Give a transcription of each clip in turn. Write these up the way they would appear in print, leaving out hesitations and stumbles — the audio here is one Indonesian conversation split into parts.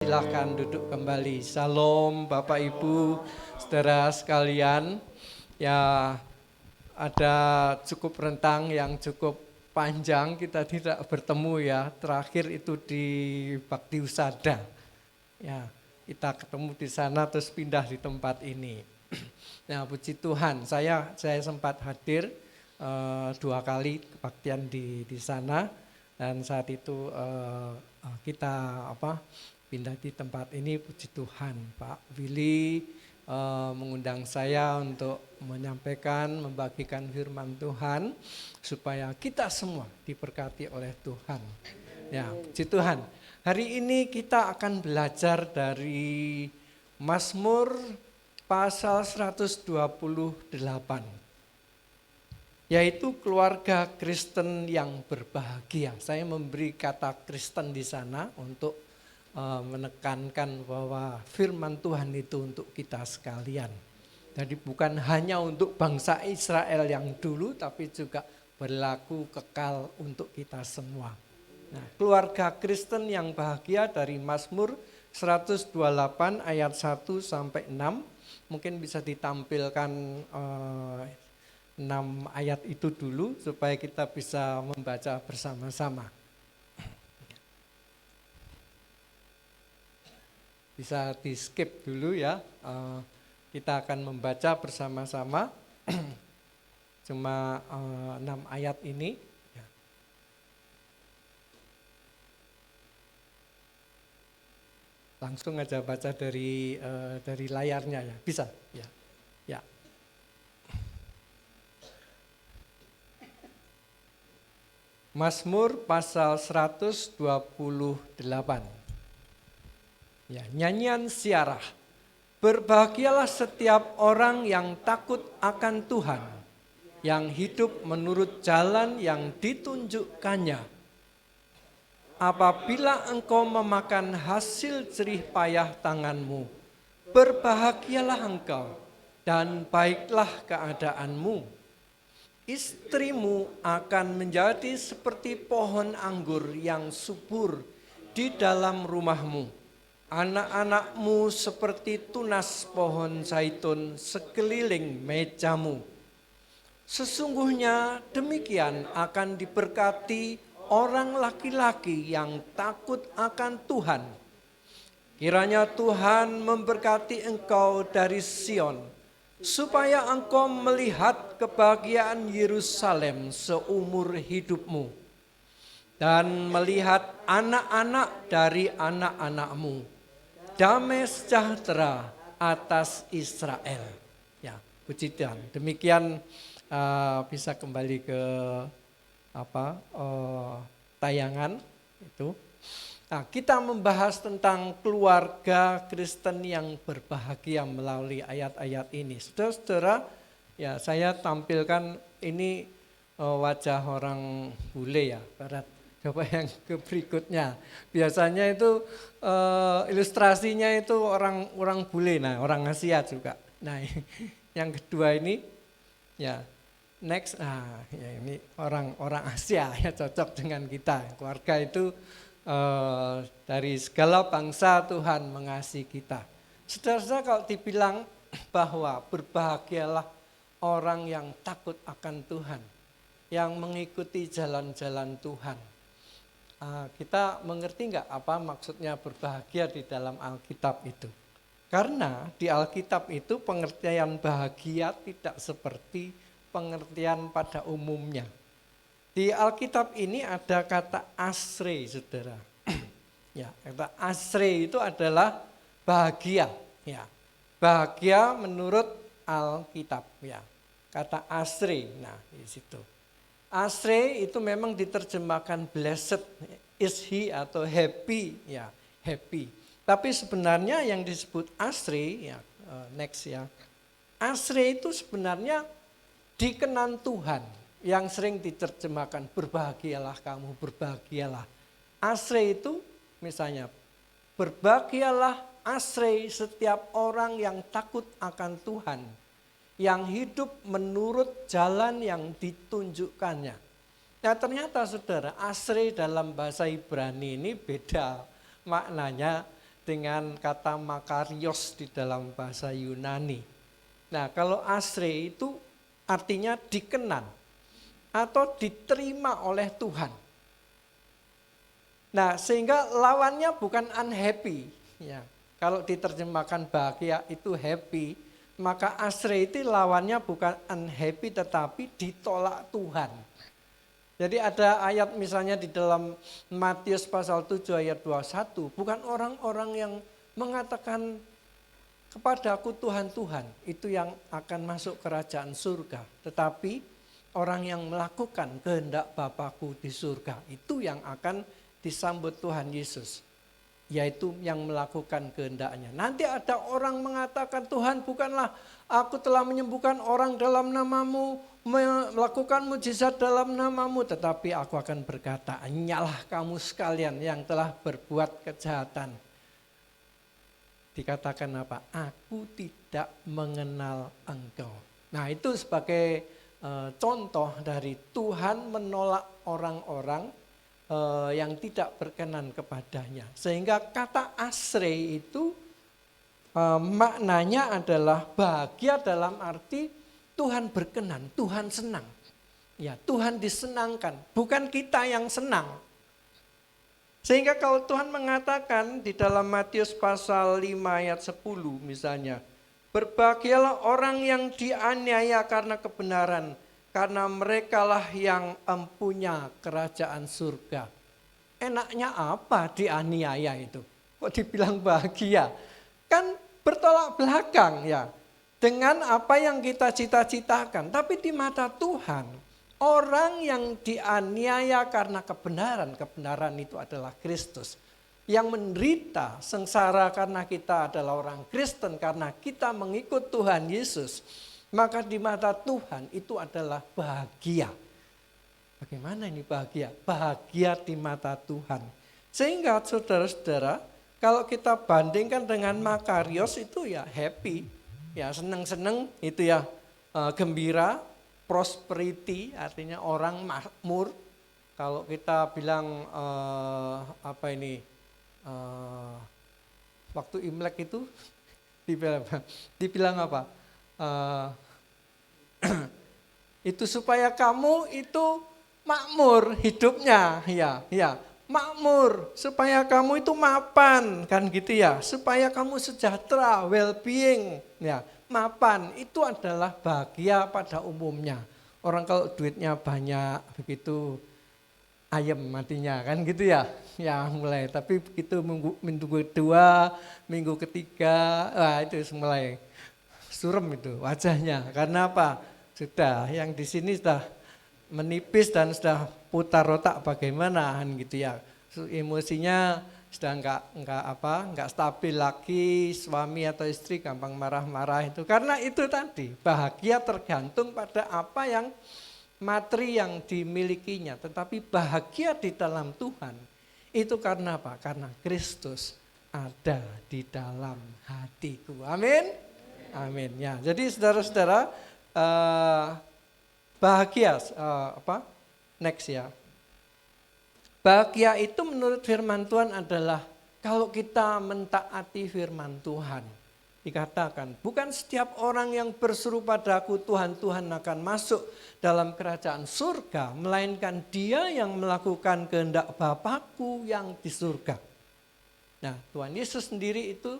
Silahkan duduk kembali. Salam Bapak Ibu, saudara sekalian. Ya, ada cukup rentang yang cukup panjang kita tidak bertemu ya. Terakhir itu di Bakti Husada. Ya, kita ketemu di sana terus pindah di tempat ini. Nah, puji Tuhan, saya sempat hadir 2 kali kebaktian di sana. Dan saat itu kita pindah di tempat ini, puji Tuhan. Pak Willy mengundang saya untuk menyampaikan, membagikan firman Tuhan supaya kita semua diberkati oleh Tuhan. Ya, puji Tuhan. Hari ini kita akan belajar dari Mazmur pasal 128. Yaitu keluarga Kristen yang berbahagia. Saya memberi kata Kristen di sana untuk menekankan bahwa firman Tuhan itu untuk kita sekalian. Jadi bukan hanya untuk bangsa Israel yang dulu, tapi juga berlaku kekal untuk kita semua. Nah, keluarga Kristen yang bahagia dari Mazmur 128 ayat 1 sampai 6. Mungkin bisa ditampilkan 6 ayat itu dulu supaya kita bisa membaca bersama-sama. Bisa di skip dulu ya, kita akan membaca bersama-sama cuma 6 ayat ini. Langsung aja baca dari layarnya ya, bisa ya. Ya. Mazmur pasal 128. Ya, nyanyian siarah. Berbahagialah setiap orang yang takut akan Tuhan, yang hidup menurut jalan yang ditunjukkannya. Apabila engkau memakan hasil jerih payah tanganmu, berbahagialah engkau dan baiklah keadaanmu. Istrimu akan menjadi seperti pohon anggur yang subur di dalam rumahmu. Anak-anakmu seperti tunas pohon zaitun sekeliling mejamu. Sesungguhnya demikian akan diberkati orang laki-laki yang takut akan Tuhan. Kiranya Tuhan memberkati engkau dari Sion, supaya engkau melihat kebahagiaan Yerusalem seumur hidupmu dan melihat anak-anak dari anak-anakmu, damai sejahtera atas Israel. Ya, puji Tuhan. Demikian bisa kembali ke tayangan itu. Nah, kita membahas tentang keluarga Kristen yang berbahagia melalui ayat-ayat ini. Saudara-saudara, ya saya tampilkan ini wajah orang bule ya, Barat. Coba yang ke berikutnya. Biasanya itu ilustrasinya itu orang bule, nah orang Asia juga. Nah, yang kedua ini, ya next, ya ini orang Asia ya, cocok dengan kita. Keluarga itu dari segala bangsa Tuhan mengasihi kita. Saudara-saudara, kalau dibilang bahwa berbahagialah orang yang takut akan Tuhan, yang mengikuti jalan-jalan Tuhan. Kita mengerti enggak apa maksudnya berbahagia di dalam Alkitab itu? Karena di Alkitab itu pengertian bahagia tidak seperti pengertian pada umumnya. Di Alkitab ini ada kata asre, saudara. Ya, kata asre itu adalah bahagia. Ya, bahagia menurut Alkitab. Ya, kata asre. Nah, di situ. Asre itu memang diterjemahkan blessed, is he atau happy. Ya, happy. Tapi sebenarnya yang disebut asre, ya, next ya. Asre itu sebenarnya dikenan Tuhan. Yang sering diterjemahkan berbahagialah kamu, berbahagialah. Asre itu misalnya berbahagialah asre setiap orang yang takut akan Tuhan, yang hidup menurut jalan yang ditunjukkannya. Nah, ternyata saudara, asre dalam bahasa Ibrani ini beda maknanya dengan kata makarios di dalam bahasa Yunani. Nah, kalau asre itu artinya dikenan atau diterima oleh Tuhan. Nah, sehingga lawannya bukan unhappy. Ya, kalau diterjemahkan bahagia itu happy, maka asre itu lawannya bukan unhappy tetapi ditolak Tuhan. Jadi ada ayat misalnya di dalam Matius pasal 7 ayat 21, bukan orang-orang yang mengatakan kepadaku Tuhan, Tuhan, itu yang akan masuk kerajaan surga. Tetapi orang yang melakukan kehendak Bapakku di surga, itu yang akan disambut Tuhan Yesus. Yaitu yang melakukan kehendaknya. Nanti ada orang mengatakan, Tuhan bukanlah aku telah menyembuhkan orang dalam namamu, melakukan mujizat dalam namamu, tetapi aku akan berkata, nyalah kamu sekalian yang telah berbuat kejahatan. Dikatakan apa? Aku tidak mengenal engkau. Nah, itu sebagai contoh dari Tuhan menolak orang-orang yang tidak berkenan kepadanya. Sehingga kata asre itu maknanya adalah bahagia dalam arti Tuhan berkenan, Tuhan senang. Ya, Tuhan disenangkan, bukan kita yang senang. Sehingga kalau Tuhan mengatakan di dalam Matius pasal 5 ayat 10 misalnya, berbahagialah orang yang dianiaya karena kebenaran, karena merekalah yang empunya kerajaan surga. Enaknya apa dianiaya itu? Kok dibilang bahagia? Kan bertolak belakang ya dengan apa yang kita cita-citakan. Tapi di mata Tuhan, orang yang dianiaya karena kebenaran, kebenaran itu adalah Kristus. Yang menderita sengsara karena kita adalah orang Kristen, karena kita mengikut Tuhan Yesus. Maka di mata Tuhan itu adalah bahagia. Bagaimana ini bahagia? Bahagia di mata Tuhan. Sehingga saudara-saudara, kalau kita bandingkan dengan makarios itu ya happy, ya senang-senang itu ya gembira, prosperity artinya orang makmur. Kalau kita bilang waktu Imlek itu dibilang apa? Itu supaya kamu itu makmur hidupnya, ya makmur, supaya kamu itu mapan, kan gitu ya, supaya kamu sejahtera, well-being, ya mapan, itu adalah bahagia pada umumnya. Orang kalau duitnya banyak begitu ayam matinya, kan gitu ya, ya mulai. Tapi begitu minggu kedua, minggu ketiga, wah itu mulai suram itu wajahnya. Karena apa? Sudah yang di sini sudah menipis dan sudah putar otak bagaimana gitu ya. Emosinya sudah enggak stabil lagi, suami atau istri gampang marah-marah itu. Karena itu tadi, bahagia tergantung pada apa yang materi yang dimilikinya, tetapi bahagia di dalam Tuhan itu karena apa? Karena Kristus ada di dalam hatiku. Amin. Amin. Ya, jadi saudara-saudara bahagia next ya. Bahagia itu menurut firman Tuhan adalah kalau kita mentaati firman Tuhan. Dikatakan, bukan setiap orang yang berseru padaku Tuhan, Tuhan akan masuk dalam kerajaan surga, melainkan dia yang melakukan kehendak Bapakku yang di surga. Nah, Tuhan Yesus sendiri itu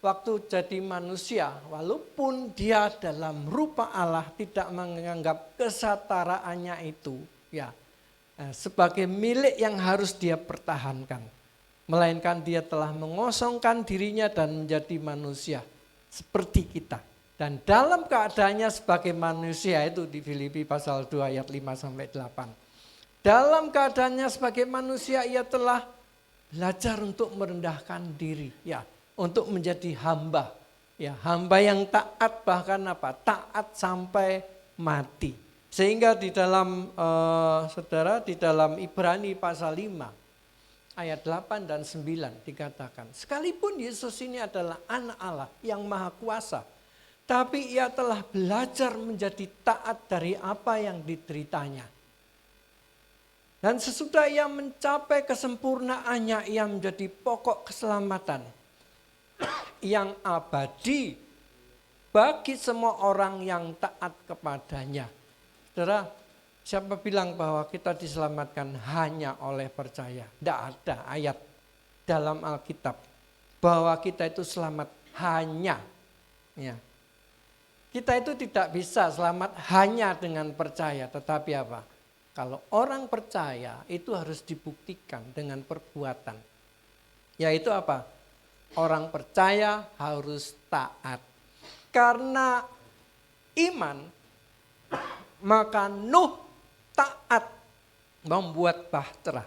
waktu jadi manusia, walaupun dia dalam rupa Allah tidak menganggap kesataraannya itu ya sebagai milik yang harus dia pertahankan. Melainkan dia telah mengosongkan dirinya dan menjadi manusia seperti kita. Dan dalam keadaannya sebagai manusia itu di Filipi pasal 2 ayat 5-8. Dalam keadaannya sebagai manusia ia telah belajar untuk merendahkan diri ya. Untuk menjadi hamba, ya hamba yang taat bahkan apa? Taat sampai mati. Sehingga di dalam saudara di dalam Ibrani pasal 5 ayat 8 dan 9 dikatakan, sekalipun Yesus ini adalah anak Allah yang maha kuasa, tapi ia telah belajar menjadi taat dari apa yang dideritanya. Dan sesudah ia mencapai kesempurnaannya, ia menjadi pokok keselamatan yang abadi bagi semua orang yang taat kepadanya. Saudara, siapa bilang bahwa kita diselamatkan hanya oleh percaya? Tidak ada ayat dalam Alkitab bahwa kita itu selamat hanya. Ya. Kita itu tidak bisa selamat hanya dengan percaya, tetapi apa? Kalau orang percaya itu harus dibuktikan dengan perbuatan. Yaitu apa? Orang percaya harus taat. Karena iman, maka Nuh taat membuat bahtera.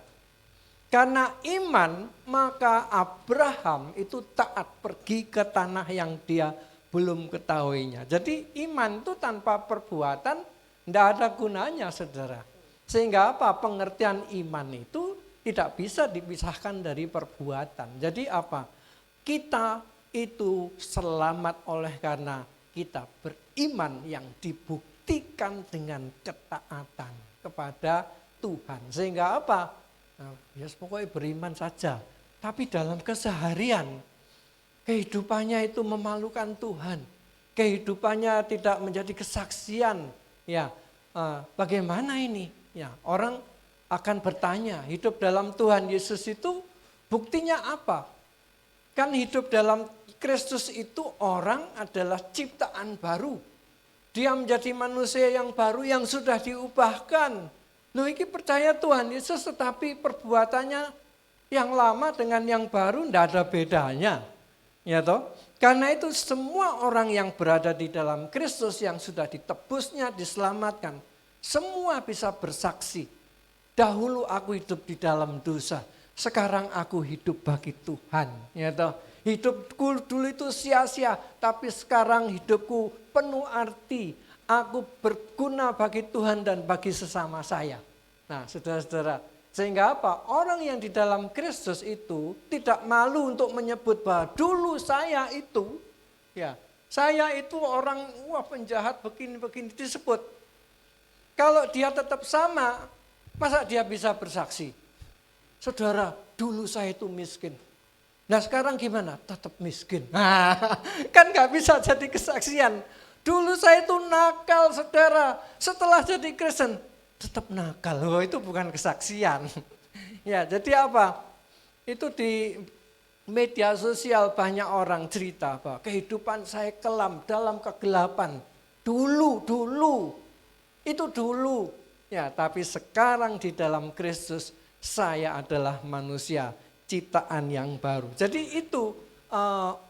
Karena iman, maka Abraham itu taat pergi ke tanah yang dia belum ketahuinya. Jadi iman itu tanpa perbuatan tidak ada gunanya, saudara. Sehingga apa? Pengertian iman itu tidak bisa dipisahkan dari perbuatan. Jadi apa? Kita itu selamat oleh karena kita beriman yang dibuktikan dengan ketaatan kepada Tuhan. Sehingga apa? Nah, ya pokoknya beriman saja. Tapi dalam keseharian, kehidupannya itu memalukan Tuhan. Kehidupannya tidak menjadi kesaksian. Ya, bagaimana ini? Ya, orang akan bertanya, hidup dalam Tuhan Yesus itu buktinya apa? Kan hidup dalam Kristus itu orang adalah ciptaan baru. Dia menjadi manusia yang baru yang sudah diubahkan. Loh, ini percaya Tuhan Yesus tetapi perbuatannya yang lama dengan yang baru tidak ada bedanya. Ya toh? Karena itu semua orang yang berada di dalam Kristus yang sudah ditebusnya, diselamatkan, semua bisa bersaksi. Dahulu aku hidup di dalam dosa, sekarang aku hidup bagi Tuhan. Ya toh? Hidupku dulu itu sia-sia, tapi sekarang hidupku penuh arti. Aku berguna bagi Tuhan dan bagi sesama saya. Nah, saudara-saudara, sehingga apa? Orang yang di dalam Kristus itu tidak malu untuk menyebut bahwa dulu saya itu, ya, saya itu orang penjahat begini-begini disebut. Kalau dia tetap sama, masa dia bisa bersaksi? Saudara, dulu saya itu miskin. Nah sekarang gimana? Tetap miskin. Nah, kan gak bisa jadi kesaksian. Dulu saya itu nakal, saudara. Setelah jadi Kristen, tetap nakal. Oh, itu bukan kesaksian. Ya, jadi apa? Itu di media sosial banyak orang cerita bahwa kehidupan saya kelam dalam kegelapan. Dulu. Itu dulu. Ya, tapi sekarang di dalam Kristus saya adalah manusia ciptaan yang baru. Jadi itu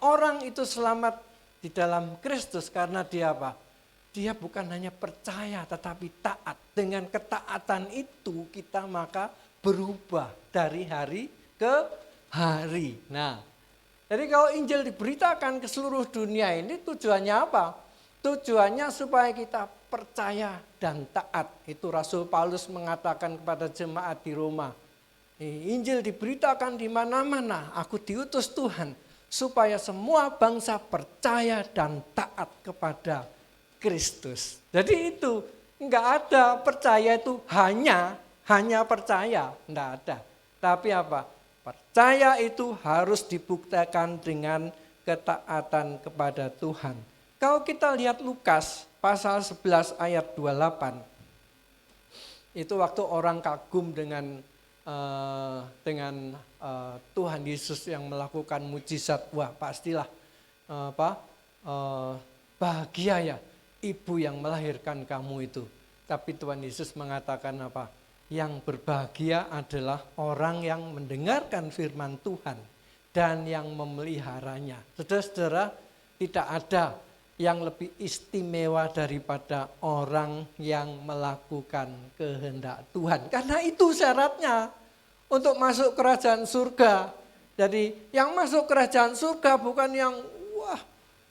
orang itu selamat di dalam Kristus karena dia apa? Dia bukan hanya percaya tetapi taat. Dengan ketaatan itu kita maka berubah dari hari ke hari. Nah, jadi kalau Injil diberitakan ke seluruh dunia ini tujuannya apa? Tujuannya supaya kita percaya dan taat. Itu Rasul Paulus mengatakan kepada jemaat di Roma. Injil diberitakan di mana-mana. Aku diutus Tuhan supaya semua bangsa percaya dan taat kepada Kristus. Jadi itu enggak ada percaya itu hanya percaya, enggak ada. Tapi apa? Percaya itu harus dibuktikan dengan ketaatan kepada Tuhan. Kalau kita lihat Lukas pasal 11 ayat 28. Itu waktu orang kagum dengan Tuhan Yesus yang melakukan mujizat. Wah, pastilah bahagia ya ibu yang melahirkan kamu itu. Tapi Tuhan Yesus mengatakan apa? Yang berbahagia adalah orang yang mendengarkan firman Tuhan dan yang memeliharanya. Saudara-saudara, tidak ada yang lebih istimewa daripada orang yang melakukan kehendak Tuhan. Karena itu syaratnya untuk masuk kerajaan surga. Jadi yang masuk kerajaan surga bukan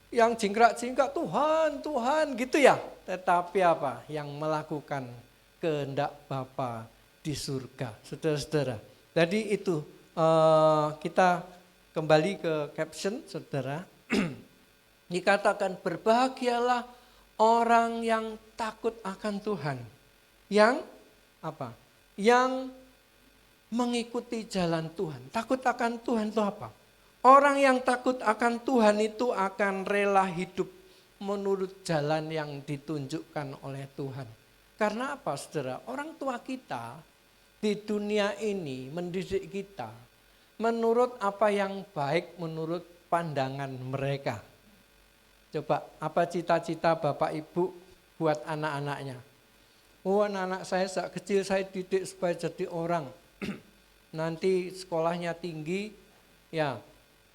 yang jingkrak-jingkrak Tuhan gitu ya. Tetapi apa? Yang melakukan kehendak Bapa di surga. Saudara-saudara. Jadi itu kita kembali ke caption, saudara. Dikatakan berbahagialah orang yang takut akan Tuhan. Yang apa? Yang mengikuti jalan Tuhan. Takut akan Tuhan itu apa? Orang yang takut akan Tuhan itu akan rela hidup menurut jalan yang ditunjukkan oleh Tuhan. Karena apa, saudara? Orang tua kita di dunia ini mendidik kita menurut apa yang baik menurut pandangan mereka. Coba, apa cita-cita Bapak Ibu buat anak-anaknya? Oh, anak-anak saya sejak kecil saya didik supaya jadi orang. Nanti sekolahnya tinggi, ya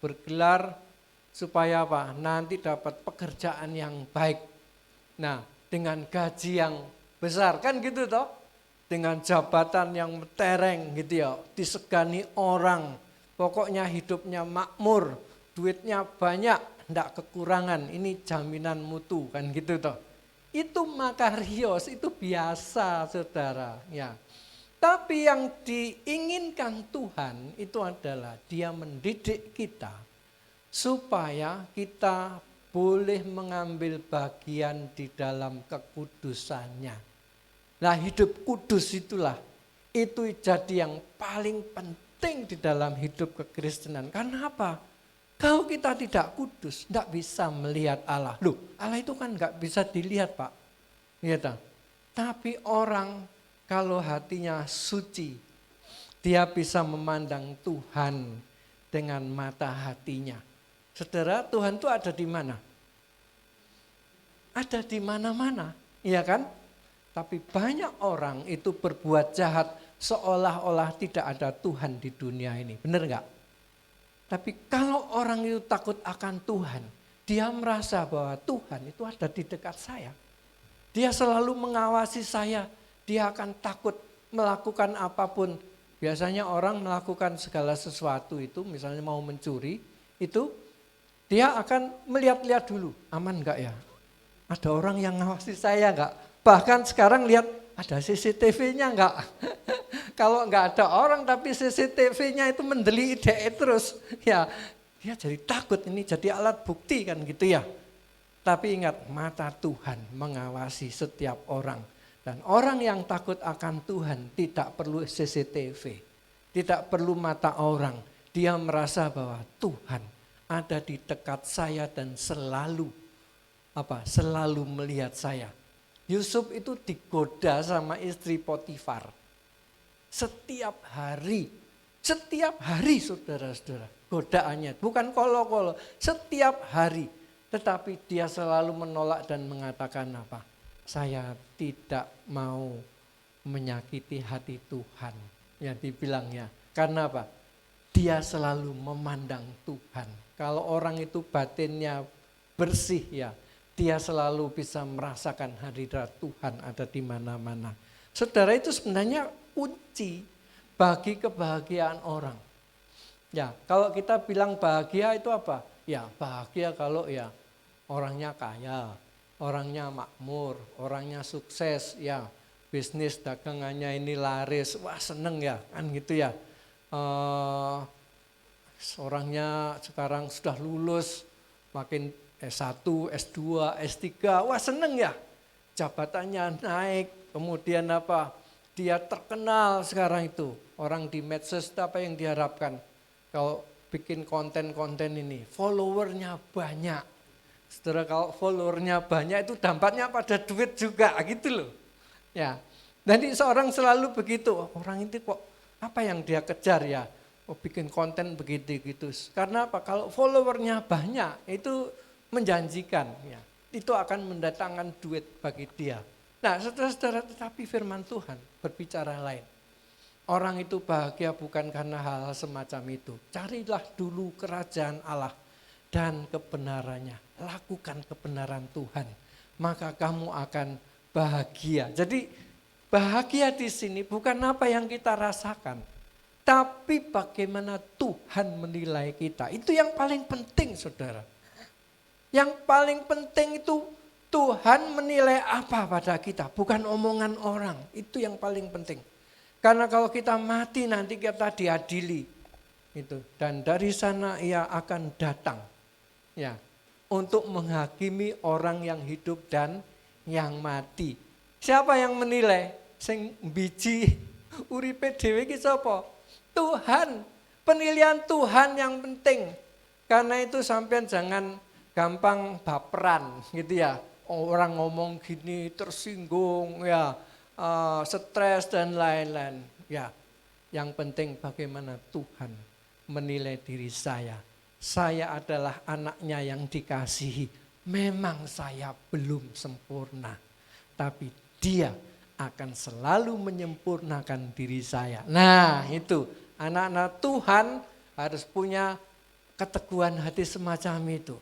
bergelar supaya apa? Nanti dapat pekerjaan yang baik. Nah, dengan gaji yang besar, kan gitu toh? Dengan jabatan yang mentereng gitu ya, disegani orang. Pokoknya hidupnya makmur, duitnya banyak, enggak kekurangan. Ini jaminan mutu, kan gitu toh. Itu makarios, itu biasa, saudara. Ya. Tapi yang diinginkan Tuhan itu adalah Dia mendidik kita supaya kita boleh mengambil bagian di dalam kekudusannya. Nah, hidup kudus itulah, itu jadi yang paling penting di dalam hidup kekristenan. Karena apa? Kalau kita tidak kudus, tidak bisa melihat Allah. Loh, Allah itu kan nggak bisa dilihat, Pak. Iya, tapi orang kalau hatinya suci, dia bisa memandang Tuhan dengan mata hatinya. Saudara, Tuhan itu ada di mana? Ada di mana-mana, iya kan? Tapi banyak orang itu berbuat jahat seolah-olah tidak ada Tuhan di dunia ini. Benar nggak? Tapi kalau orang itu takut akan Tuhan, dia merasa bahwa Tuhan itu ada di dekat saya. Dia selalu mengawasi saya, dia akan takut melakukan apapun. Biasanya orang melakukan segala sesuatu itu, misalnya mau mencuri, itu dia akan melihat-lihat dulu, aman enggak ya? Ada orang yang ngawasi saya enggak? Bahkan sekarang lihat ada CCTV-nya enggak? Kalau enggak ada orang tapi CCTV-nya itu mendelik terus, ya dia jadi takut, ini jadi alat bukti kan gitu ya. Tapi ingat, mata Tuhan mengawasi setiap orang. Dan orang yang takut akan Tuhan tidak perlu CCTV, tidak perlu mata orang. Dia merasa bahwa Tuhan ada di dekat saya dan selalu melihat saya. Yusuf itu digoda sama istri Potifar. Setiap hari saudara-saudara, godaannya bukan kolo-kolo, setiap hari. Tetapi dia selalu menolak dan mengatakan apa? Saya tidak mau menyakiti hati Tuhan. Ya dibilangnya. Karena apa? Dia selalu memandang Tuhan. Kalau orang itu batinnya bersih ya, dia selalu bisa merasakan hadirat Tuhan ada di mana-mana. Saudara, itu sebenarnya kunci bagi kebahagiaan orang. Ya, kalau kita bilang bahagia itu apa? Ya, bahagia kalau ya orangnya kaya, orangnya makmur, orangnya sukses, ya bisnis dagangannya ini laris, wah seneng ya, kan gitu ya. Orangnya sekarang sudah lulus, makin S1, S2, S3, wah seneng ya. Jabatannya naik, kemudian apa? Dia terkenal sekarang itu. Orang di medsos apa yang diharapkan? Kalau bikin konten-konten ini, followernya banyak. Setelah kalau followernya banyak itu dampaknya pada duit juga gitu loh. Ya, jadi seorang selalu begitu. Orang itu kok apa yang dia kejar ya? Oh, bikin konten begitu gitu. Karena apa? Kalau followernya banyak itu menjanjikan ya. Itu akan mendatangkan duit bagi dia. Nah, saudara-saudara, tetapi firman Tuhan berbicara lain. Orang itu bahagia bukan karena hal-hal semacam itu. Carilah dulu kerajaan Allah dan kebenarannya. Lakukan kebenaran Tuhan, maka kamu akan bahagia. Jadi bahagia di sini bukan apa yang kita rasakan, tapi bagaimana Tuhan menilai kita. Itu yang paling penting, saudara. Yang paling penting itu Tuhan menilai apa pada kita, bukan omongan orang. Itu yang paling penting. Karena kalau kita mati nanti kita diadili. Itu. Dan dari sana ia akan datang. Ya, untuk menghakimi orang yang hidup dan yang mati. Siapa yang menilai? Sing biji uripe dhewe iki sapa? Tuhan. Penilaian Tuhan yang penting. Karena itu sampean jangan gampang baperan gitu ya. Orang ngomong gini tersinggung ya, stres dan lain-lain. Ya, yang penting bagaimana Tuhan menilai diri saya. Saya adalah anaknya yang dikasihi. Memang saya belum sempurna, tapi Dia akan selalu menyempurnakan diri saya. Nah itu, anak-anak Tuhan harus punya keteguhan hati semacam itu.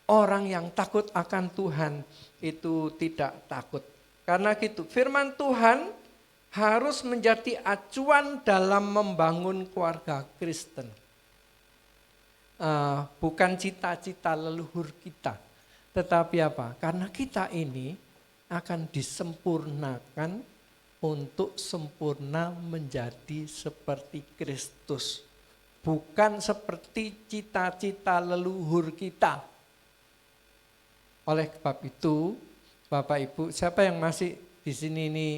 Orang yang takut akan Tuhan itu tidak takut. Karena gitu, firman Tuhan harus menjadi acuan dalam membangun keluarga Kristen. Bukan cita-cita leluhur kita, tetapi apa? Karena kita ini akan disempurnakan untuk sempurna menjadi seperti Kristus. Bukan seperti cita-cita leluhur kita. Oleh sebab itu, Bapak Ibu, siapa yang masih di sini ini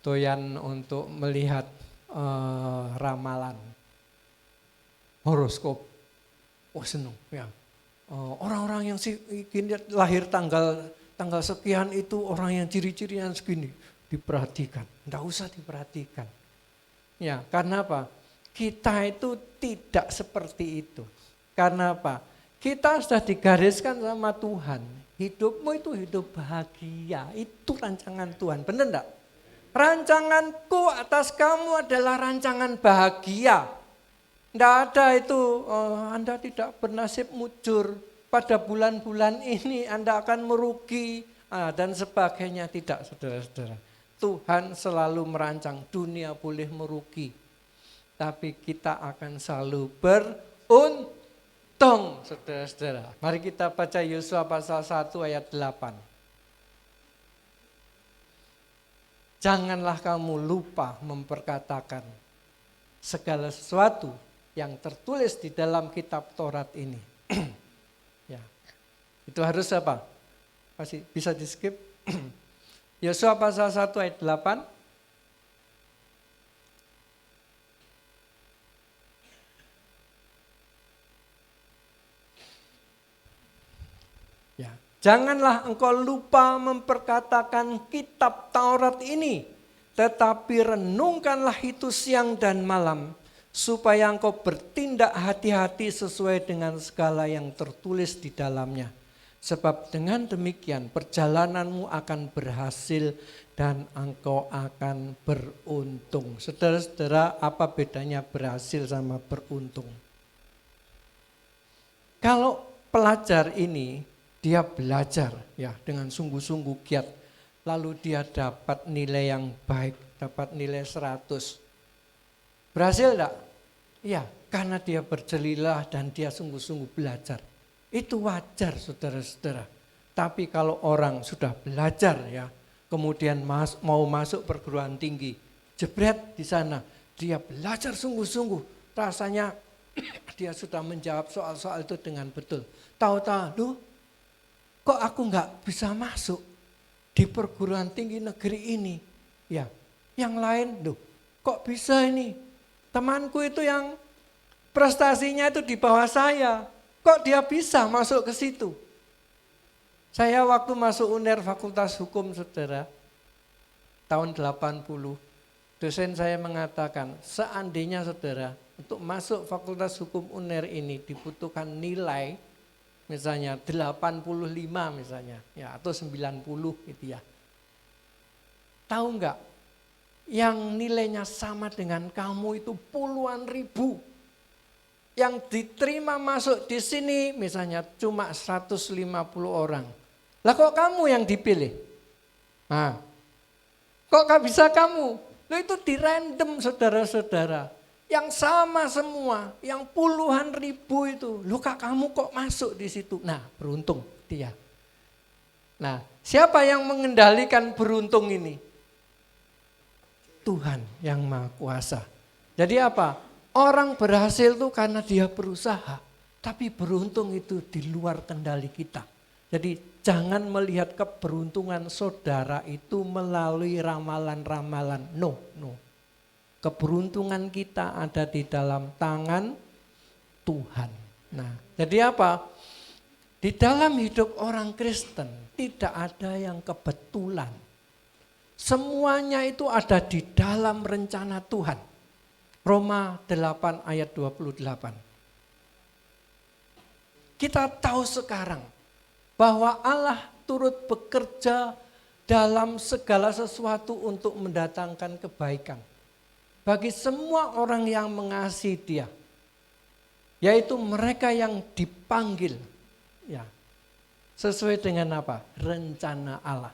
doyan untuk melihat ramalan, horoskop? Oh senang ya. Orang-orang yang lahir tanggal sekian itu orang yang ciri-cirinya segini diperhatikan. Enggak usah diperhatikan. Ya, karena apa? Kita itu tidak seperti itu. Karena apa? Kita sudah digariskan sama Tuhan. Hidupmu itu hidup bahagia. Itu rancangan Tuhan. Benar enggak? Rancanganku atas kamu adalah rancangan bahagia. Tidak ada itu, Anda tidak bernasib mujur, pada bulan-bulan ini Anda akan merugi, dan sebagainya. Tidak, saudara-saudara. Tuhan selalu merancang, dunia boleh merugi, tapi kita akan selalu beruntung, saudara-saudara. Mari kita baca Yosua pasal 1 ayat 8. Janganlah kamu lupa memperkatakan segala sesuatu yang tertulis di dalam kitab Taurat ini. Ya. Itu harus apa? Masih bisa di skip. Yosua pasal 1 ayat 8. Ya. Janganlah engkau lupa memperkatakan kitab Taurat ini, tetapi renungkanlah itu siang dan malam, supaya engkau bertindak hati-hati sesuai dengan segala yang tertulis di dalamnya. Sebab dengan demikian perjalananmu akan berhasil dan engkau akan beruntung. Saudara-saudara, apa bedanya berhasil sama beruntung? Kalau pelajar ini, dia belajar ya dengan sungguh-sungguh giat, lalu dia dapat nilai yang baik, dapat nilai 100. Berhasil enggak? Ya, karena dia berjelilah dan dia sungguh-sungguh belajar. Itu wajar, saudara-saudara. Tapi kalau orang sudah belajar ya, kemudian mau masuk perguruan tinggi, jebret di sana, dia belajar sungguh-sungguh, rasanya dia sudah menjawab soal-soal itu dengan betul. Tahu-tahu, kok aku enggak bisa masuk di perguruan tinggi negeri ini? Ya, yang lain, kok bisa ini? Temanku itu yang prestasinya itu di bawah saya, kok dia bisa masuk ke situ? Saya waktu masuk UNER Fakultas Hukum, saudara, tahun 80, dosen saya mengatakan, seandainya saudara, untuk masuk Fakultas Hukum UNER ini dibutuhkan nilai, misalnya 85 misalnya, ya atau 90 gitu ya. Tahu enggak? Yang nilainya sama dengan kamu itu puluhan ribu. Yang diterima masuk di sini misalnya cuma 150 orang. Lah kok kamu yang dipilih? Nah, kok gak bisa kamu? Loh itu di random, saudara-saudara. Yang sama semua, yang puluhan ribu itu. Loh kak kamu kok masuk di situ? Nah, beruntung dia. Nah, siapa yang mengendalikan beruntung ini? Tuhan yang Maha Kuasa. Jadi apa? Orang berhasil itu karena dia berusaha. Tapi beruntung itu di luar kendali kita. Jadi jangan melihat keberuntungan saudara itu melalui ramalan-ramalan. No. Keberuntungan kita ada di dalam tangan Tuhan. Nah, jadi apa? Di dalam hidup orang Kristen tidak ada yang kebetulan. Semuanya itu ada di dalam rencana Tuhan. Roma 8 ayat 28. Kita tahu sekarang bahwa Allah turut bekerja dalam segala sesuatu untuk mendatangkan kebaikan bagi semua orang yang mengasihi Dia, yaitu mereka yang dipanggil, ya, sesuai dengan apa? Rencana Allah.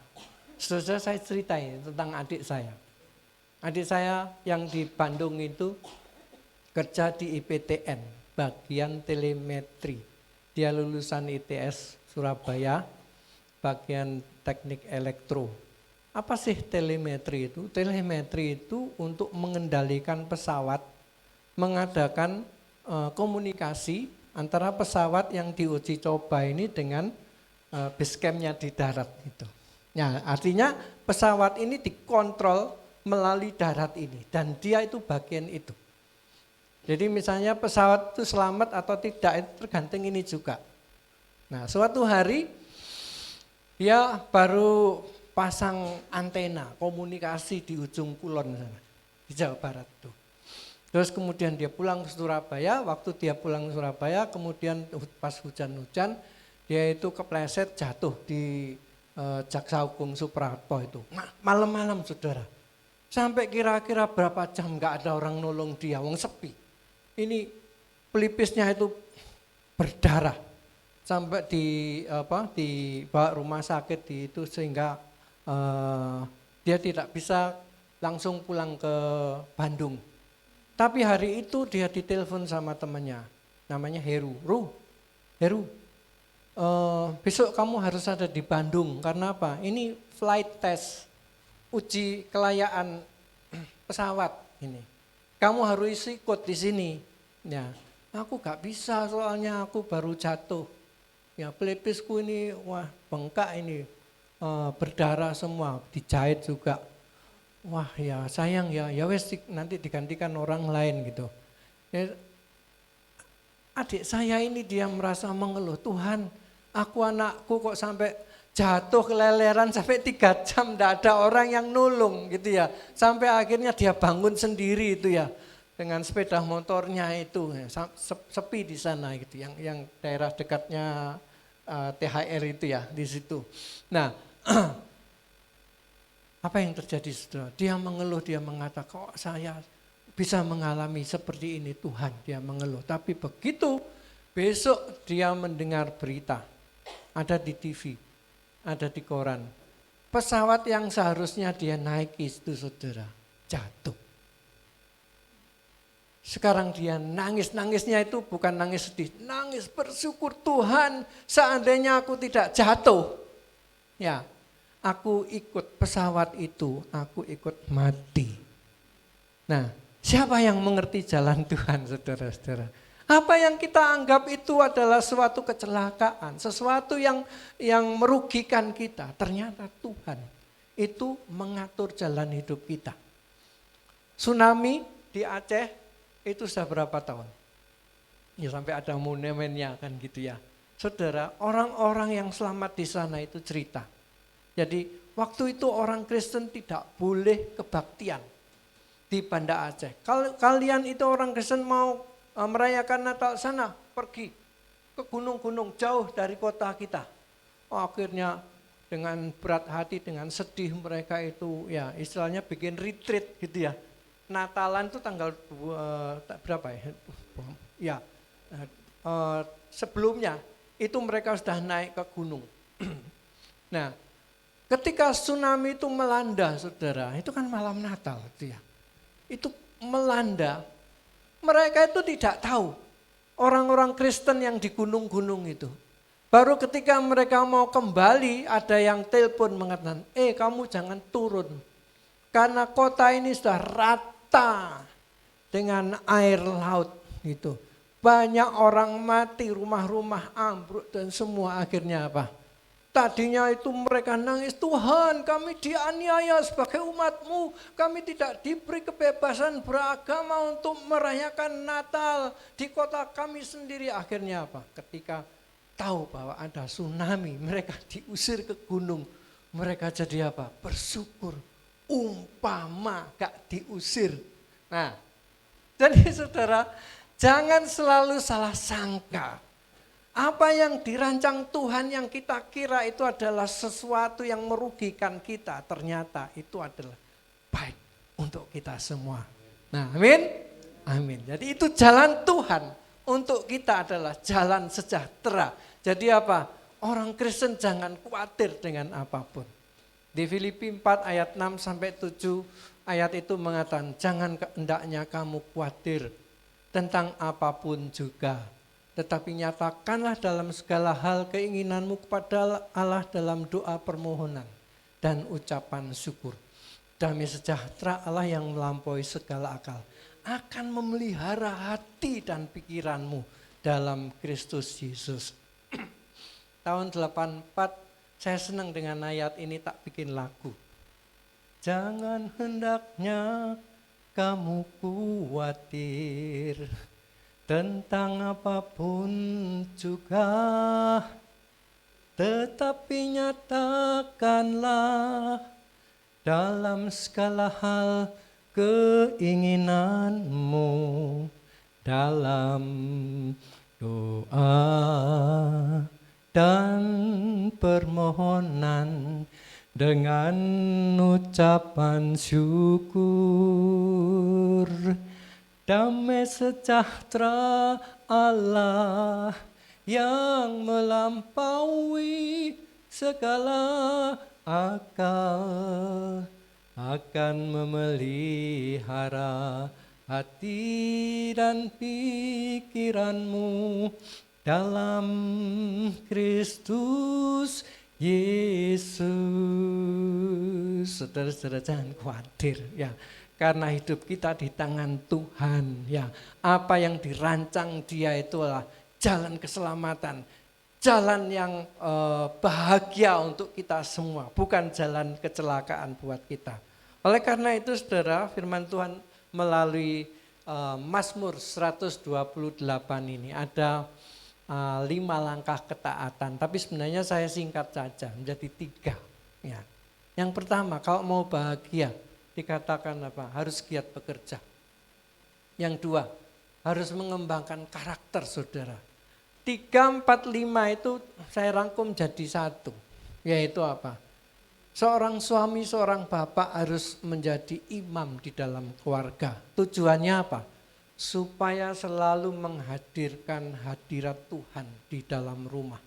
Saudara, saya ceritain tentang adik saya. Adik saya yang di Bandung itu kerja di IPTN, bagian telemetri. Dia lulusan ITS Surabaya, bagian teknik elektro. Apa sih telemetri itu? Telemetri itu untuk mengendalikan pesawat, mengadakan komunikasi antara pesawat yang diuji coba ini dengan base camp-nya di darat gitu. Ya, artinya pesawat ini dikontrol melalui darat ini dan dia itu bagian itu. Jadi misalnya pesawat itu selamat atau tidak itu tergantung ini juga. Nah, suatu hari dia baru pasang antena komunikasi di ujung kulon sana, di Jawa Barat tuh. Terus kemudian dia pulang ke Surabaya, waktu dia pulang ke Surabaya kemudian pas hujan-hujan dia itu kepleset jatuh di Jaksa Agung Suprapto itu. Malam-malam saudara, sampai kira-kira berapa jam gak ada orang nolong dia, wong sepi. Ini pelipisnya itu berdarah. Sampai dibawa rumah sakit itu sehingga dia tidak bisa langsung pulang ke Bandung. Tapi hari itu dia ditelepon sama temannya, namanya Heru. Heru, besok kamu harus ada di Bandung karena apa? Ini flight test, uji kelayaan pesawat ini. Kamu harus ikut di sini. Ya, aku gak bisa soalnya aku baru jatuh. Ya, pelipisku ini wah bengkak ini, berdarah semua, dijahit juga. Wah ya sayang ya wes nanti digantikan orang lain gitu. Ya, adik saya ini dia merasa mengeluh, Tuhan aku anakku kok sampai jatuh keleleran sampai 3 jam tidak ada orang yang nolong gitu ya. Sampai akhirnya dia bangun sendiri itu ya. Dengan sepeda motornya itu sepi di sana gitu, yang daerah dekatnya THR itu ya di situ. Nah, apa yang terjadi saudara? Dia mengeluh, dia mengatakan kok saya bisa mengalami seperti ini Tuhan, dia mengeluh. Tapi begitu besok dia mendengar berita, ada di TV, ada di koran, pesawat yang seharusnya dia naiki itu saudara jatuh. Sekarang dia nangisnya itu bukan nangis sedih, nangis bersyukur Tuhan seandainya aku tidak jatuh. Ya, aku ikut pesawat itu, aku ikut mati. Nah, siapa yang mengerti jalan Tuhan saudara-saudara? Apa yang kita anggap itu adalah suatu kecelakaan, sesuatu yang merugikan kita. Ternyata Tuhan itu mengatur jalan hidup kita. Tsunami di Aceh itu sudah berapa tahun? Ya sampai ada monumennya kan gitu ya. Saudara, orang-orang yang selamat di sana itu cerita. Jadi waktu itu orang Kristen tidak boleh kebaktian di Banda Aceh. Kalau kalian itu orang Kristen mau merayakan Natal sana, pergi ke gunung-gunung jauh dari kota kita. Akhirnya dengan berat hati, dengan sedih mereka itu ya istilahnya bikin retreat gitu ya. Natalan itu tanggal berapa ya? Ya, sebelumnya itu mereka sudah naik ke gunung. Nah, ketika tsunami itu melanda, saudara, itu kan malam Natal, itu ya. Itu melanda, mereka itu tidak tahu orang-orang Kristen yang di gunung-gunung itu. Baru ketika mereka mau kembali, ada yang telepon mengatakan, kamu jangan turun, karena kota ini sudah rata dengan air laut gitu. Banyak orang mati, rumah-rumah ambruk dan semua akhirnya apa? Tadinya itu mereka nangis, Tuhan kami dianiaya sebagai umat-Mu, kami tidak diberi kebebasan beragama untuk merayakan Natal di kota kami sendiri. Akhirnya apa? Ketika tahu bahwa ada tsunami, mereka diusir ke gunung. Mereka jadi apa? Bersyukur, umpama gak diusir. Nah, jadi saudara, jangan selalu salah sangka. Apa yang dirancang Tuhan yang kita kira itu adalah sesuatu yang merugikan kita, ternyata itu adalah baik untuk kita semua. Nah, amin? Amin. Jadi itu jalan Tuhan untuk kita adalah jalan sejahtera. Jadi apa? Orang Kristen jangan khawatir dengan apapun. Di Filipi 4 ayat 6-7 ayat itu mengatakan, jangan hendaknya kamu khawatir tentang apapun juga. Tetapi nyatakanlah dalam segala hal keinginanmu kepada Allah dalam doa permohonan dan ucapan syukur. Damai sejahtera Allah yang melampaui segala akal akan memelihara hati dan pikiranmu dalam Kristus Yesus. Tahun 84 saya senang dengan ayat ini, tak bikin lagu. Jangan hendaknya kamu khawatir tentang apapun juga, tetapi nyatakanlah dalam segala hal keinginanmu dalam doa dan permohonan dengan ucapan syukur. Damai sejahtera Allah yang melampaui segala akal akan memelihara hati dan pikiranmu dalam Kristus Yesus. Saudara-saudara jangan khawatir ya. Karena hidup kita di tangan Tuhan, ya. Apa yang dirancang Dia itu adalah jalan keselamatan, jalan yang bahagia untuk kita semua, bukan jalan kecelakaan buat kita. Oleh karena itu, saudara, firman Tuhan melalui Mazmur 128 ini ada 5 langkah ketaatan, tapi sebenarnya saya singkat saja menjadi 3. Ya. Yang pertama, kalau mau bahagia, dikatakan apa? Harus giat bekerja. Yang 2, harus mengembangkan karakter saudara. 3, 4, 5 itu saya rangkum jadi 1. Yaitu apa? Seorang suami, seorang bapak harus menjadi imam di dalam keluarga. Tujuannya apa? Supaya selalu menghadirkan hadirat Tuhan di dalam rumah.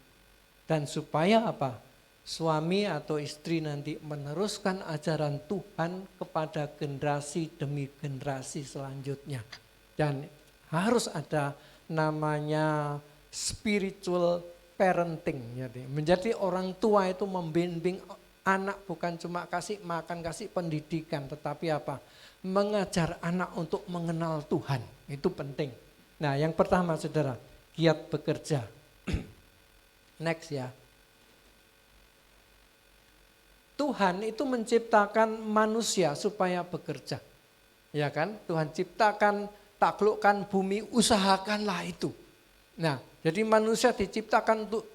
Dan supaya apa? Suami atau istri nanti meneruskan ajaran Tuhan kepada generasi demi generasi selanjutnya. Dan harus ada namanya spiritual parenting. Menjadi orang tua itu membimbing anak bukan cuma kasih makan, kasih pendidikan. Tetapi apa? Mengajar anak untuk mengenal Tuhan. Itu penting. Nah yang pertama saudara, giat bekerja. Next ya. Tuhan itu menciptakan manusia supaya bekerja. Ya kan? Tuhan ciptakan, taklukkan bumi, usahakanlah itu. Nah, jadi manusia diciptakan untuk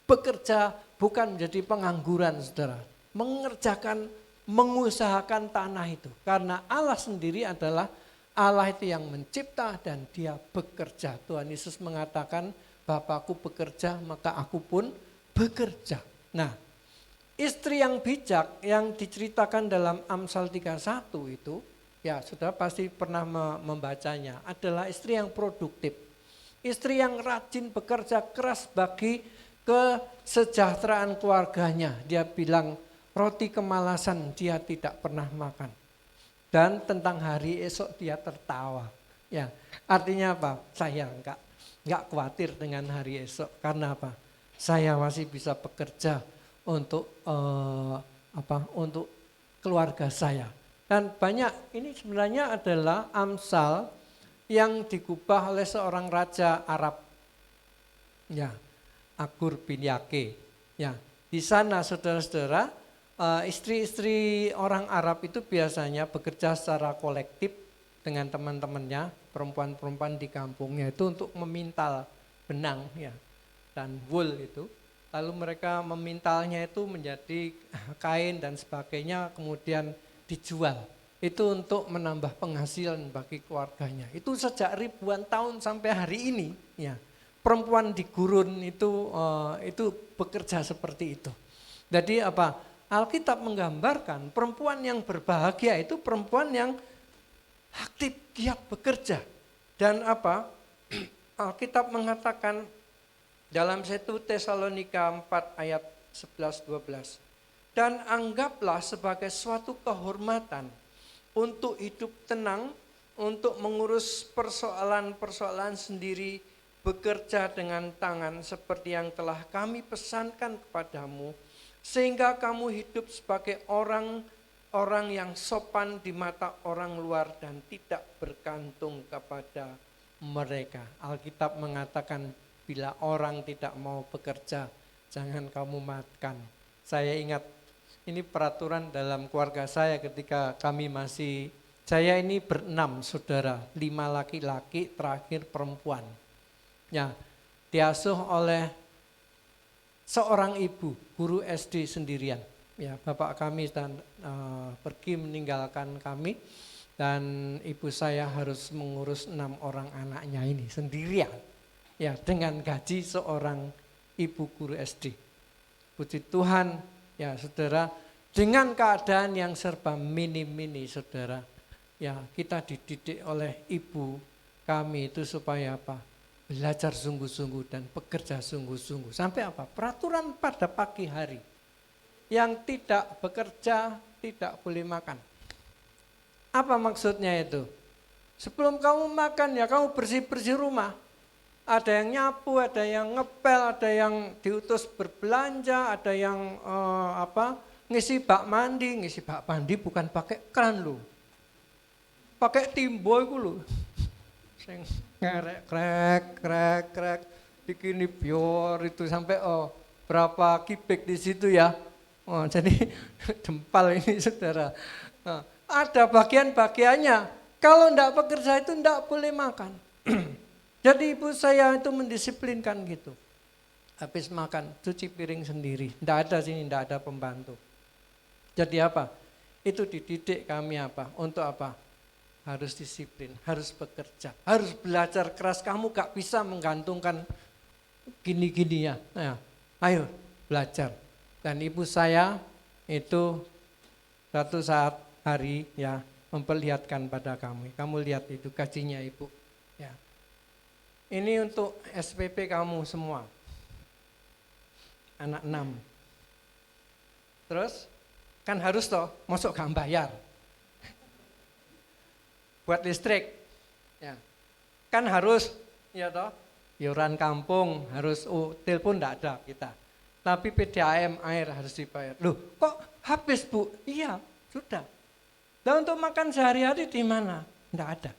bekerja, bukan menjadi pengangguran, saudara. Mengerjakan, mengusahakan tanah itu. Karena Allah sendiri adalah Allah itu yang mencipta dan Dia bekerja. Tuhan Yesus mengatakan, Bapakku bekerja, maka aku pun bekerja. Nah, istri yang bijak yang diceritakan dalam Amsal 31 itu, ya sudah pasti pernah membacanya, adalah istri yang produktif. Istri yang rajin bekerja keras bagi kesejahteraan keluarganya. Dia bilang roti kemalasan dia tidak pernah makan. Dan tentang hari esok dia tertawa. Ya, artinya apa? Saya enggak khawatir dengan hari esok. Karena apa? Saya masih bisa bekerja untuk untuk keluarga saya. Dan banyak ini sebenarnya adalah Amsal yang digubah oleh seorang raja Arab. Ya, Agur bin Yake. Ya, Di sana saudara-saudara, istri-istri orang Arab itu biasanya bekerja secara kolektif dengan teman-temannya, perempuan-perempuan di kampungnya itu untuk memintal benang ya dan wool itu. Lalu mereka memintalnya itu menjadi kain dan sebagainya, kemudian dijual. Itu untuk menambah penghasilan bagi keluarganya. Itu sejak ribuan tahun sampai hari ini ya. Perempuan di gurun itu bekerja seperti itu. Jadi apa? Alkitab menggambarkan perempuan yang berbahagia itu perempuan yang aktif, giat bekerja. Dan apa? Alkitab mengatakan dalam 1 Tesalonika 4 ayat 11-12. Dan anggaplah sebagai suatu kehormatan untuk hidup tenang, untuk mengurus persoalan-persoalan sendiri, bekerja dengan tangan seperti yang telah kami pesankan kepadamu, sehingga kamu hidup sebagai orang yang sopan di mata orang luar dan tidak bergantung kepada mereka. Alkitab mengatakan bila orang tidak mau bekerja, jangan kamu makan. Saya ingat ini peraturan dalam keluarga saya ketika kami saya ini berenam saudara, 5 laki-laki terakhir perempuan. Ya, diasuh oleh seorang ibu, guru SD sendirian. Ya, bapak kami pergi meninggalkan kami dan ibu saya harus mengurus 6 orang anaknya ini sendirian. Ya, dengan gaji seorang ibu guru SD. Puji Tuhan, ya saudara, dengan keadaan yang serba mini-mini saudara. Ya, kita dididik oleh ibu kami itu supaya apa? Belajar sungguh-sungguh dan bekerja sungguh-sungguh. Sampai apa? Peraturan pada pagi hari. Yang tidak bekerja tidak boleh makan. Apa maksudnya itu? Sebelum kamu makan ya kamu bersih-bersih rumah. Ada yang nyapu, ada yang ngepel, ada yang diutus berbelanja, ada yang ngisi bak mandi. Ngisi bak mandi bukan pakai kran loh. Pakai timbo itu loh. Sing ngerek krek bikin bior itu sampai berapa kubik di situ ya. Jadi jempal ini saudara. Ada bagian-bagiannya. Kalau enggak bekerja itu enggak boleh makan. Jadi ibu saya itu mendisiplinkan gitu. Habis makan, cuci piring sendiri. Enggak ada sini, enggak ada pembantu. Jadi apa? Itu dididik kami apa? Untuk apa? Harus disiplin, harus bekerja, harus belajar keras. Kamu gak bisa menggantungkan gini-gini ya. Nah, ayo belajar. Dan ibu saya itu suatu saat hari ya memperlihatkan pada kami. Kamu lihat itu gajinya ibu. Ya. Ini untuk SPP kamu semua. Anak 6. Terus kan harus toh, masuk gak bayar. Buat listrik. Ya. Kan harus ya toh, iuran kampung harus telepon enggak ada kita. Tapi PDAM air harus dibayar. Loh, kok habis, Bu? Iya, sudah. Dan untuk makan sehari-hari di mana? Enggak ada.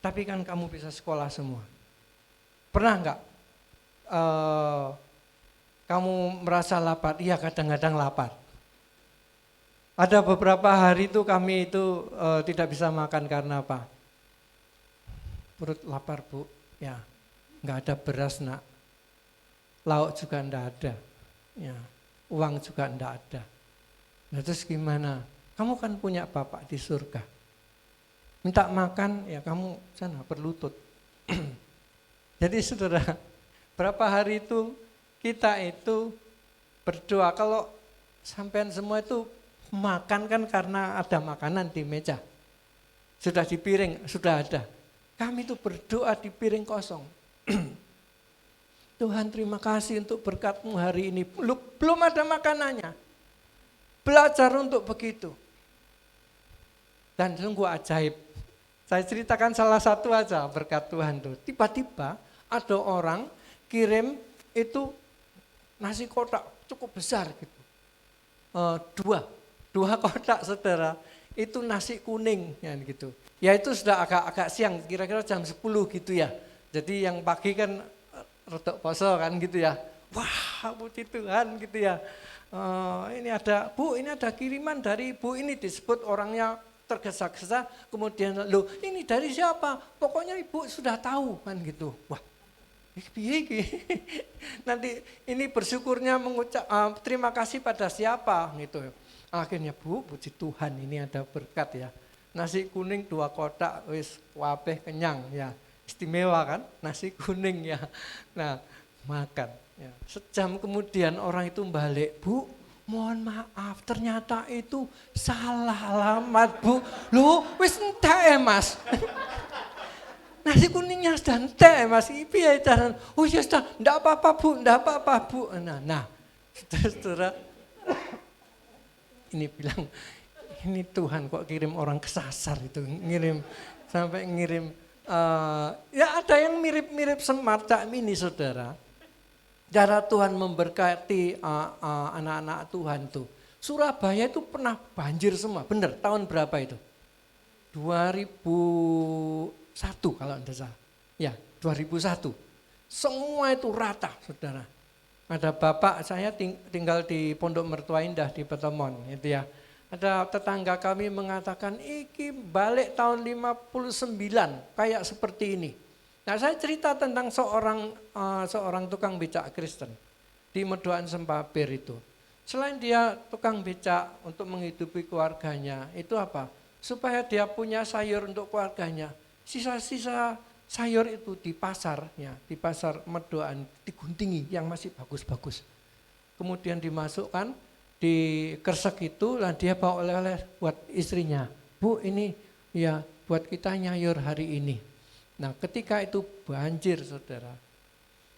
Tapi kan kamu bisa sekolah semua. Pernah enggak kamu merasa lapar? Iya, kadang-kadang lapar. Ada beberapa hari itu kami itu tidak bisa makan karena apa? Perut lapar, Bu. Ya, enggak ada beras, Nak. Lauk juga enggak ada. Ya, uang juga enggak ada. Nah, terus gimana? Kamu kan punya Bapak di surga. Minta makan, ya kamu sana berlutut. Jadi saudara, berapa hari itu kita itu berdoa. Kalau sampean semua itu makan kan karena ada makanan di meja. Sudah di piring, sudah ada. Kami itu berdoa di piring kosong. Tuhan terima kasih untuk berkat-Mu hari ini. Belum ada makanannya. Belajar untuk begitu. Dan sungguh ajaib. Saya ceritakan salah satu aja berkat Tuhan tuh. Tiba-tiba ada orang kirim itu nasi kotak cukup besar gitu. Dua kotak saudara, itu nasi kuning ya gitu. Ya itu sudah agak siang, kira-kira jam 10 gitu ya. Jadi yang pagi kan rodok poso kan gitu ya. Wah, wah puji Tuhan gitu ya. Ini ada Bu, ini ada kiriman dari Ibu ini, disebut orangnya tergesa-gesa, kemudian loh ini dari siapa? Pokoknya Ibu sudah tahu kan gitu. Wah, iki. Nanti ini bersyukurnya mengucap terima kasih pada siapa gitu. Akhirnya Bu, puji Tuhan ini ada berkat ya. Nasi kuning 2 kotak wis wabeh kenyang ya. Istimewa kan? Nasi kuning ya. Nah, makan ya. Sejam kemudian orang itu balik, Bu, mohon maaf ternyata itu salah alamat Bu. Loh, wis entek Mas. Nasi kuningnya sudah entek Mas. Piye caranya? Oh ya sudah, enggak apa-apa Bu, enggak apa-apa Bu. Nah, saudara ini bilang, ini Tuhan kok kirim orang kesasar itu, sampai ngirim, ya ada yang mirip-mirip semacam ini saudara. Cara Tuhan memberkati anak-anak Tuhan tuh. Surabaya itu pernah banjir semua, benar tahun berapa itu? 2001 kalau tidak salah. Ya 2001, semua itu rata saudara. Ada bapak saya tinggal di Pondok Mertua Indah di Petemon gitu ya. Ada tetangga kami mengatakan iki balik tahun 59 kayak seperti ini. Nah saya cerita tentang seorang tukang becak Kristen di Medoan Sempabir itu. Selain dia tukang becak untuk menghidupi keluarganya, itu apa? Supaya dia punya sayur untuk keluarganya. Sisa-sisa sayur itu di pasar, ya, di pasar Medoan diguntingi yang masih bagus-bagus. Kemudian dimasukkan di kresek itu, lah dia bawa oleh-oleh buat istrinya. Bu, ini ya buat kita nyayur hari ini. Nah, ketika itu banjir, saudara,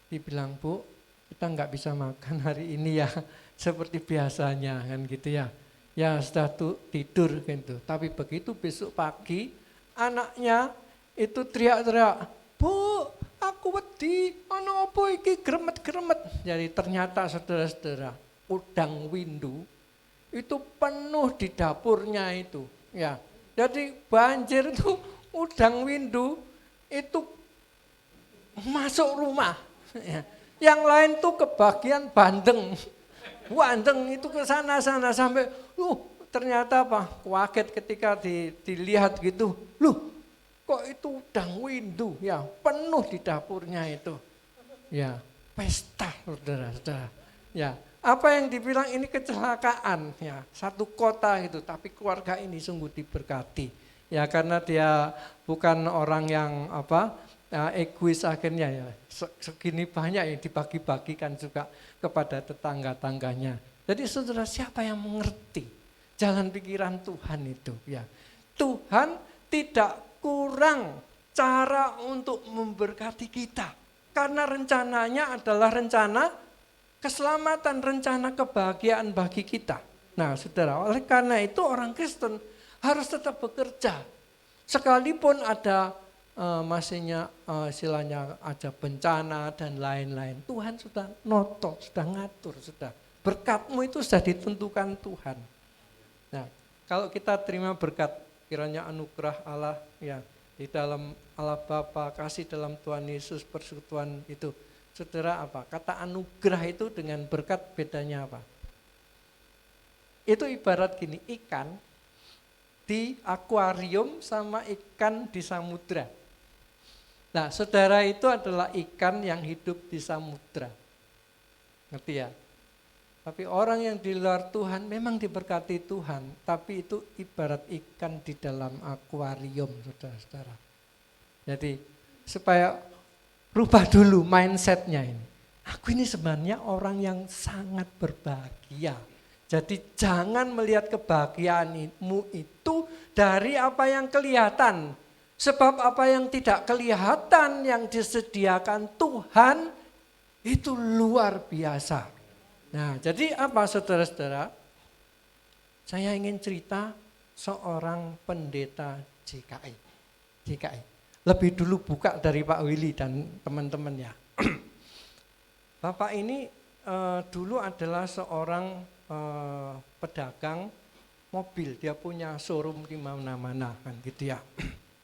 dibilang Bu, kita nggak bisa makan hari ini ya, seperti biasanya kan gitu ya. Ya sudah tidur gitu. Tapi begitu besok pagi, anaknya itu teriak-teriak, Bu, aku wedi, ana apa iki gremet-gremet. Jadi ternyata saudara-saudara, udang windu itu penuh di dapurnya itu. Ya, jadi banjir itu udang windu itu masuk rumah. Ya. Yang lain tuh kebagian bandeng itu ke sana-sana sampai, ternyata apa? Kaget ketika dilihat gitu, kok itu udang windu ya penuh di dapurnya itu. Ya, pesta saudara-saudara. Ya, apa yang dibilang ini kecelakaan ya, satu kota itu, tapi keluarga ini sungguh diberkati. Ya karena dia bukan orang yang egois akhirnya ya. Segini banyak yang dibagi-bagikan juga kepada tetangga-tangganya. Jadi saudara, siapa yang mengerti jalan pikiran Tuhan itu ya. Tuhan tidak kurang cara untuk memberkati kita. Karena rencananya adalah rencana keselamatan, rencana kebahagiaan bagi kita. Nah saudara, oleh karena itu orang Kristen harus tetap bekerja. Sekalipun ada masihnya istilahnya ada bencana dan lain-lain. Tuhan sudah noto, sudah ngatur, sudah. Berkatmu itu sudah ditentukan Tuhan. Nah, kalau kita terima berkat, kiranya anugerah Allah ya di dalam Allah Bapa, kasih dalam Tuhan Yesus, persekutuan itu. Saudara apa? Kata anugerah itu dengan berkat bedanya apa? Itu ibarat gini, ikan di akuarium sama ikan di samudra. Nah, saudara itu adalah ikan yang hidup di samudra. Ngerti ya? Tapi orang yang di luar Tuhan memang diberkati Tuhan, tapi itu ibarat ikan di dalam akuarium, saudara-saudara. Jadi supaya rubah dulu mindsetnya ini. Aku ini sebenarnya orang yang sangat berbahagia. Jadi jangan melihat kebahagiaanmu itu dari apa yang kelihatan. Sebab apa yang tidak kelihatan yang disediakan Tuhan itu luar biasa. Nah, jadi apa saudara-saudara? Saya ingin cerita seorang pendeta JKI. Lebih dulu buka dari Pak Willy dan teman-temannya. Bapak ini dulu adalah seorang pedagang mobil. Dia punya showroom di mana-mana kan gitu ya.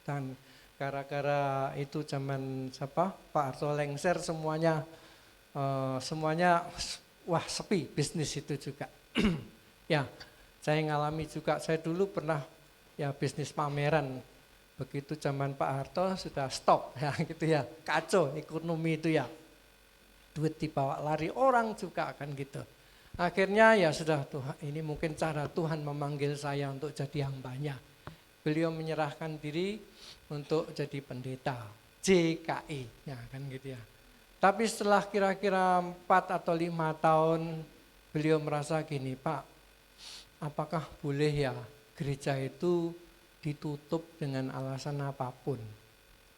Dan gara-gara itu zaman Pak Harto lengser semuanya wah sepi bisnis itu juga. Ya, saya ngalami juga, saya dulu pernah ya bisnis pameran. Begitu zaman Pak Harto sudah stop ya gitu ya, kacau ekonomi itu ya. Duit dibawa lari orang juga akan gitu. Akhirnya ya sudah Tuhan, ini mungkin cara Tuhan memanggil saya untuk jadi hambanya. Beliau menyerahkan diri untuk jadi pendeta JKI, ya kan gitu ya. Tapi setelah kira-kira 4 atau 5 tahun beliau merasa gini, Pak, apakah boleh ya gereja itu ditutup dengan alasan apapun?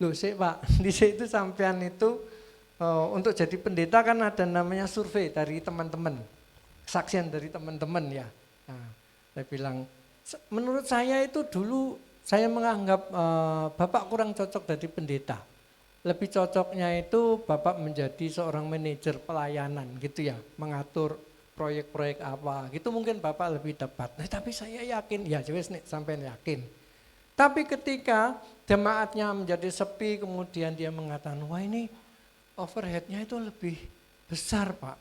Loh sih Pak, di situ sampean itu untuk jadi pendeta kan ada namanya survei dari teman-teman, kesaksian dari teman-teman ya. Nah, saya bilang, menurut saya itu dulu saya menganggap Bapak kurang cocok jadi pendeta. Lebih cocoknya itu Bapak menjadi seorang manajer pelayanan gitu ya, mengatur proyek-proyek apa, gitu mungkin Bapak lebih tepat. Nah, tapi saya yakin, ya wes nih sampai yakin. Tapi ketika jemaatnya menjadi sepi, kemudian dia mengatakan, wah ini overhead-nya itu lebih besar Pak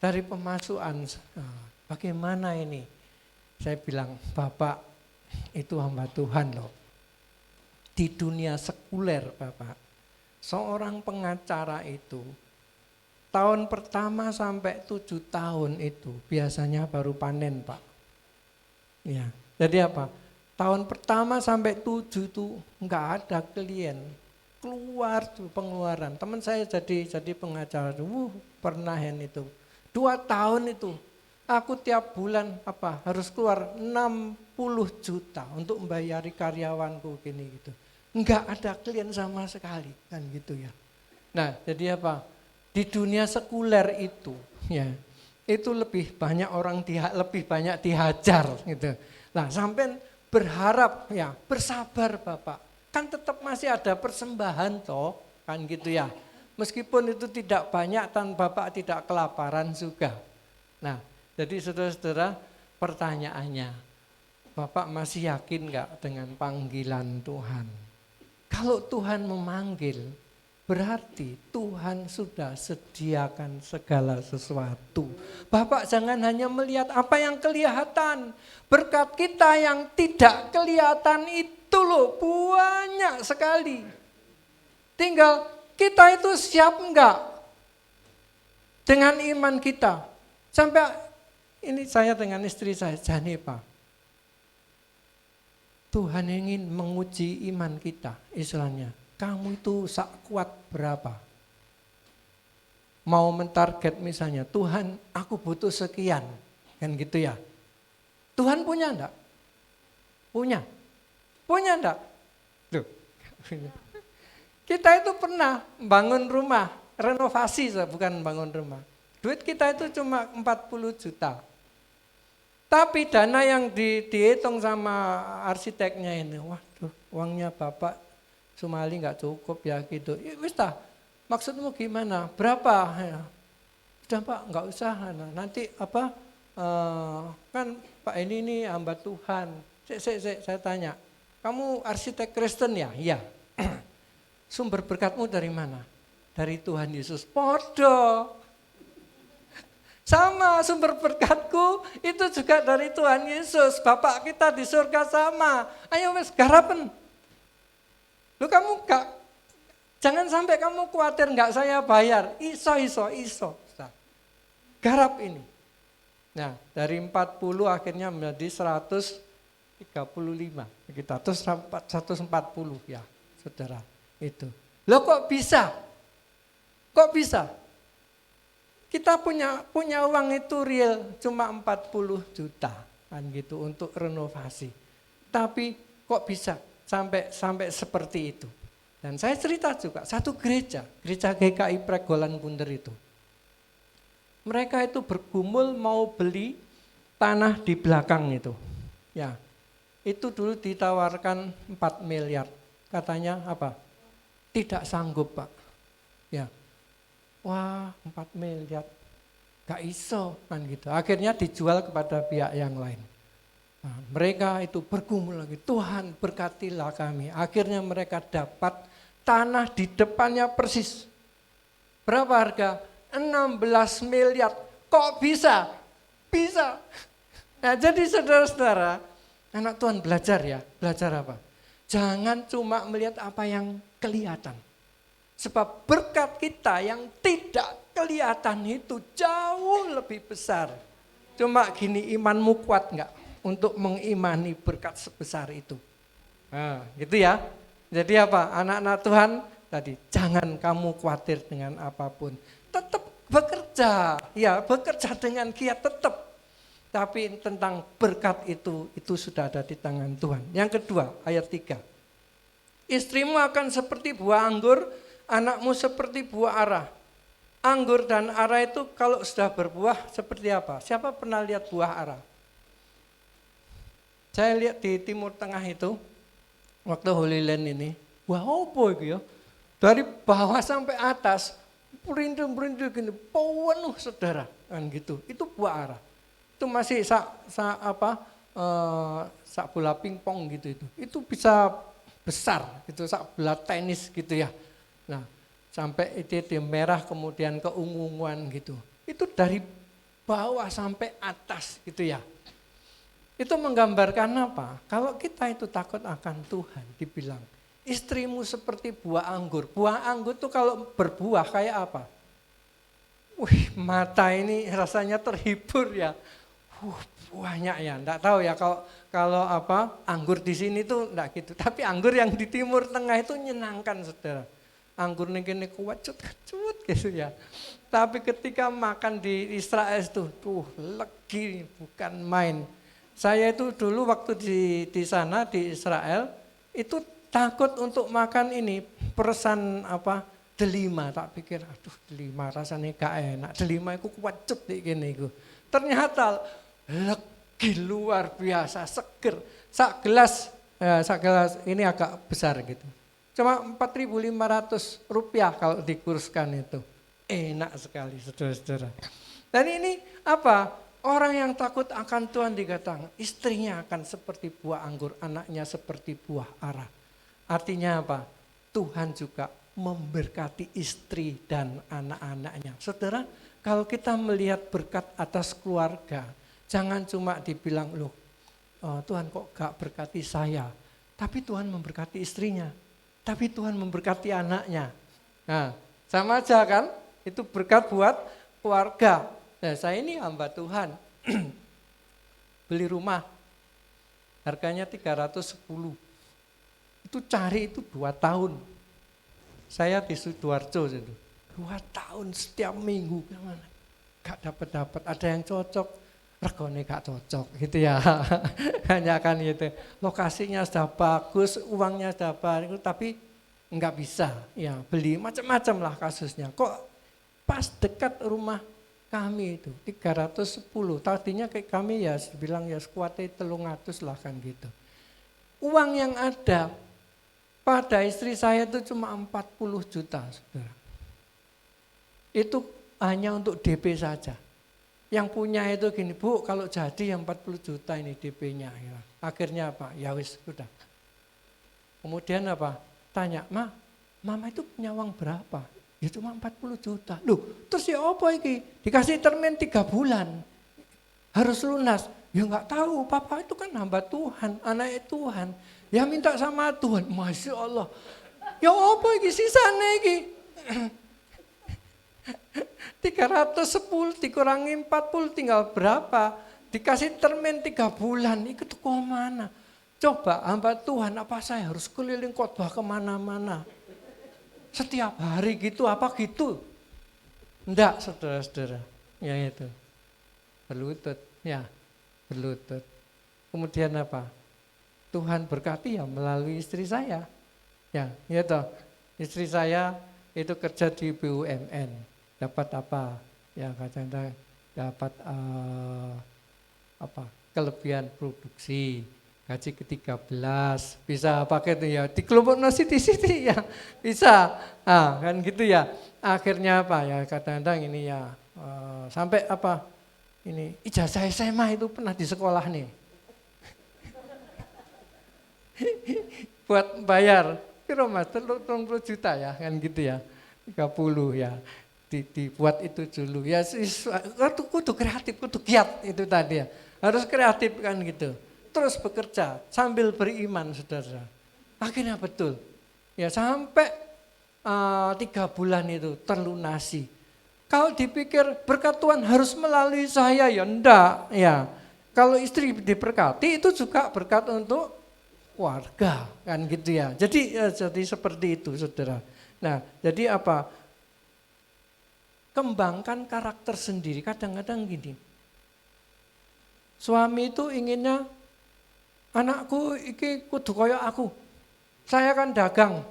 dari pemasukan. Bagaimana ini? Saya bilang, Bapak itu hamba Tuhan loh. Di dunia sekuler Bapak, seorang pengacara itu tahun pertama sampai 7 tahun itu biasanya baru panen Pak. Ya, jadi apa? Tahun pertama sampai 7 itu enggak ada klien. Keluar tuh pengeluaran. Teman saya jadi pengacara, pernah itu. 2 tahun itu aku tiap bulan harus keluar 60 juta untuk membayari karyawanku gini gitu. Enggak ada klien sama sekali kan gitu ya. Nah, jadi apa? Di dunia sekuler itu ya, itu lebih banyak orang lebih banyak dihajar gitu. Nah, sampai berharap ya, bersabar Bapak. Kan tetap masih ada persembahan toh, kan gitu ya. Meskipun itu tidak banyak dan Bapak tidak kelaparan juga. Nah, jadi saudara-saudara, pertanyaannya, Bapak masih yakin enggak dengan panggilan Tuhan? Kalau Tuhan memanggil, berarti Tuhan sudah sediakan segala sesuatu. Bapak jangan hanya melihat apa yang kelihatan. Berkat kita yang tidak kelihatan itu loh banyak sekali. Tinggal kita itu siap enggak dengan iman kita. Sampai ini saya dengan istri saya, Jani Pak. Tuhan ingin menguji iman kita, istilahnya. Kamu itu kuat berapa? Mau mentarget misalnya, Tuhan aku butuh sekian, kan gitu ya. Tuhan punya enggak? Punya. Punya enggak? Loh. Kita itu pernah bangun rumah, renovasi bukan bangun rumah. Duit kita itu cuma 40 juta. Tapi dana yang dihitung sama arsiteknya ini, waduh uangnya Bapak Sumali nggak cukup ya gitu. Ya, wis tah, maksudmu gimana? Berapa? Ya. Udah Pak, nggak usah. Nah, nanti kan Pak ini hamba Tuhan. Saya tanya, kamu arsitek Kristen ya? Iya. Sumber berkatmu dari mana? Dari Tuhan Yesus. Podo. Sama sumber berkatku itu juga dari Tuhan Yesus. Bapak kita di surga sama. Ayo wes garapen. Lu kamu jangan sampai kamu khawatir enggak saya bayar. Iso. Garap ini. Nah, dari 40 akhirnya menjadi 135 kita. Terus 140 ya, Saudara. Itu. Loh kok bisa? Kok bisa? Kita punya uang itu real cuma 40 juta kan gitu untuk renovasi. Tapi kok bisa sampai seperti itu. Dan saya cerita juga satu gereja GKI Pregolan Bunder itu. Mereka itu bergumul mau beli tanah di belakang itu. Ya. Itu dulu ditawarkan 4 miliar. Katanya apa? Tidak sanggup, Pak. Ya. Wah 4 miliar, gak iso kan gitu. Akhirnya dijual kepada pihak yang lain. Nah, mereka itu bergumul lagi, Tuhan berkatilah kami. Akhirnya mereka dapat tanah di depannya persis. Berapa harga? 16 miliar Kok bisa? Bisa. Nah, jadi saudara-saudara, anak Tuhan belajar ya. Belajar apa? Jangan cuma melihat apa yang kelihatan. Sebab berkat kita yang tidak kelihatan itu jauh lebih besar. Cuma gini, imanmu kuat enggak untuk mengimani berkat sebesar itu? Nah, gitu ya. Jadi apa? Anak-anak Tuhan tadi, jangan kamu khawatir dengan apapun. Tetap bekerja, ya bekerja dengan giat tetap. Tapi tentang berkat itu sudah ada di tangan Tuhan. Yang kedua, ayat 3. Istrimu akan seperti buah anggur, anakmu seperti buah ara. Anggur dan ara itu kalau sudah berbuah seperti apa? Siapa pernah lihat buah ara? Saya lihat di Timur Tengah itu, waktu Holy Land ini, wah apa itu ya? Dari bawah sampai atas, perindu-perindu gini, penuh saudara, kan gitu. Itu buah ara. Itu masih sak bola pingpong gitu itu. Itu bisa besar gitu, sak bola tenis gitu ya. Nah, sampai itu merah kemudian keunguan gitu. Itu dari bawah sampai atas gitu ya. Itu menggambarkan apa? Kalau kita itu takut akan Tuhan, dibilang istrimu seperti buah anggur. Buah anggur tuh kalau berbuah kayak apa? Wih, mata ini rasanya terhibur ya. Banyak ya, enggak tahu ya kalau anggur di sini tuh enggak gitu. Tapi anggur yang di Timur Tengah itu menyenangkan saudara. Anggur ini kecut gitu ya. Tapi ketika makan di Israel itu, legi bukan main. Saya itu dulu waktu di sana di Israel itu takut untuk makan ini peresan delima. Tak pikir delima rasanya gak enak. Delima itu kecut gini itu. Ternyata legi luar biasa, seger. Sak gelas ini agak besar gitu. Cuma Rp4.500 kalau dikurskan itu. Enak sekali saudara-saudara. Dan ini apa? Orang yang takut akan Tuhan dikatakan istrinya akan seperti buah anggur, anaknya seperti buah ara. Artinya apa? Tuhan juga memberkati istri dan anak-anaknya. Saudara, kalau kita melihat berkat atas keluarga, jangan cuma dibilang, loh Tuhan kok gak berkati saya. Tapi Tuhan memberkati istrinya. Tapi Tuhan memberkati anaknya. Nah, sama aja kan? Itu berkat buat keluarga. Nah, saya ini hamba Tuhan. Beli rumah. Harganya 310. Itu cari itu 2 tahun. Saya di Sidoarjo itu. 2 tahun setiap minggu gimana? Gak dapat. Ada yang cocok, regane gak cocok gitu ya. Hanya kan gitu. Lokasinya sudah bagus, uangnya sudah bagus, tapi enggak bisa. Ya, beli macam-macam lah kasusnya. Kok pas dekat rumah kami itu 310. Tadinya kayak kami ya bilang ya sekuatnya 300 lah kan gitu. Uang yang ada pada istri saya itu cuma 40 juta, saudara. Itu hanya untuk DP saja. Yang punya itu gini, Bu, kalau jadi yang 40 juta ini DP-nya. Ya. Akhirnya apa? Ya wis, sudah. Kemudian apa? Tanya, Mama itu punya uang berapa? Ya cuma 40 juta. Loh, terus ya apa ini? Dikasih termin 3 bulan. Harus lunas. Ya enggak tahu, Papa itu kan hamba Tuhan, anak Tuhan. Ya minta sama Tuhan, Masya Allah. Ya apa ini sisanya ini? 310 dikurangi 40 tinggal berapa? Dikasih termin 3 bulan, itu tuh kemana? Coba hamba Tuhan, apa saya harus keliling khotbah kemana-mana? Setiap hari gitu, apa gitu? Enggak, saudara-saudara. Ya itu. Berlutut, ya. Berlutut. Kemudian apa? Tuhan berkati ya melalui istri saya. Ya, gitu. Istri saya itu kerja di BUMN. Dapat apa? Ya, kadang-kadang dapat kelebihan produksi. Gaji ke-13, bisa pakai itu ya, di kelompok Siti ya, bisa, kan gitu ya. Akhirnya apa ya, kadang-kadang ini ya, sampai ini ijazah SMA itu pernah di sekolah nih. Buat bayar, piro mas, 30 juta ya, kan gitu ya, 30 ya. dibuat itu dulu. Ya kudu kreatif, kudu giat itu tadi ya. Harus kreatif kan gitu. Terus bekerja sambil beriman saudara. Akhirnya betul. Ya sampai 3 bulan itu terlunasi. Kalau dipikir berkat Tuhan harus melalui saya ya enggak ya. Kalau istri diberkati itu juga berkat untuk keluarga kan gitu ya. Jadi seperti itu saudara. Nah jadi apa? Kembangkan karakter sendiri. Kadang-kadang gini, suami itu inginnya anakku iki kudu koyo aku. Saya kan dagang.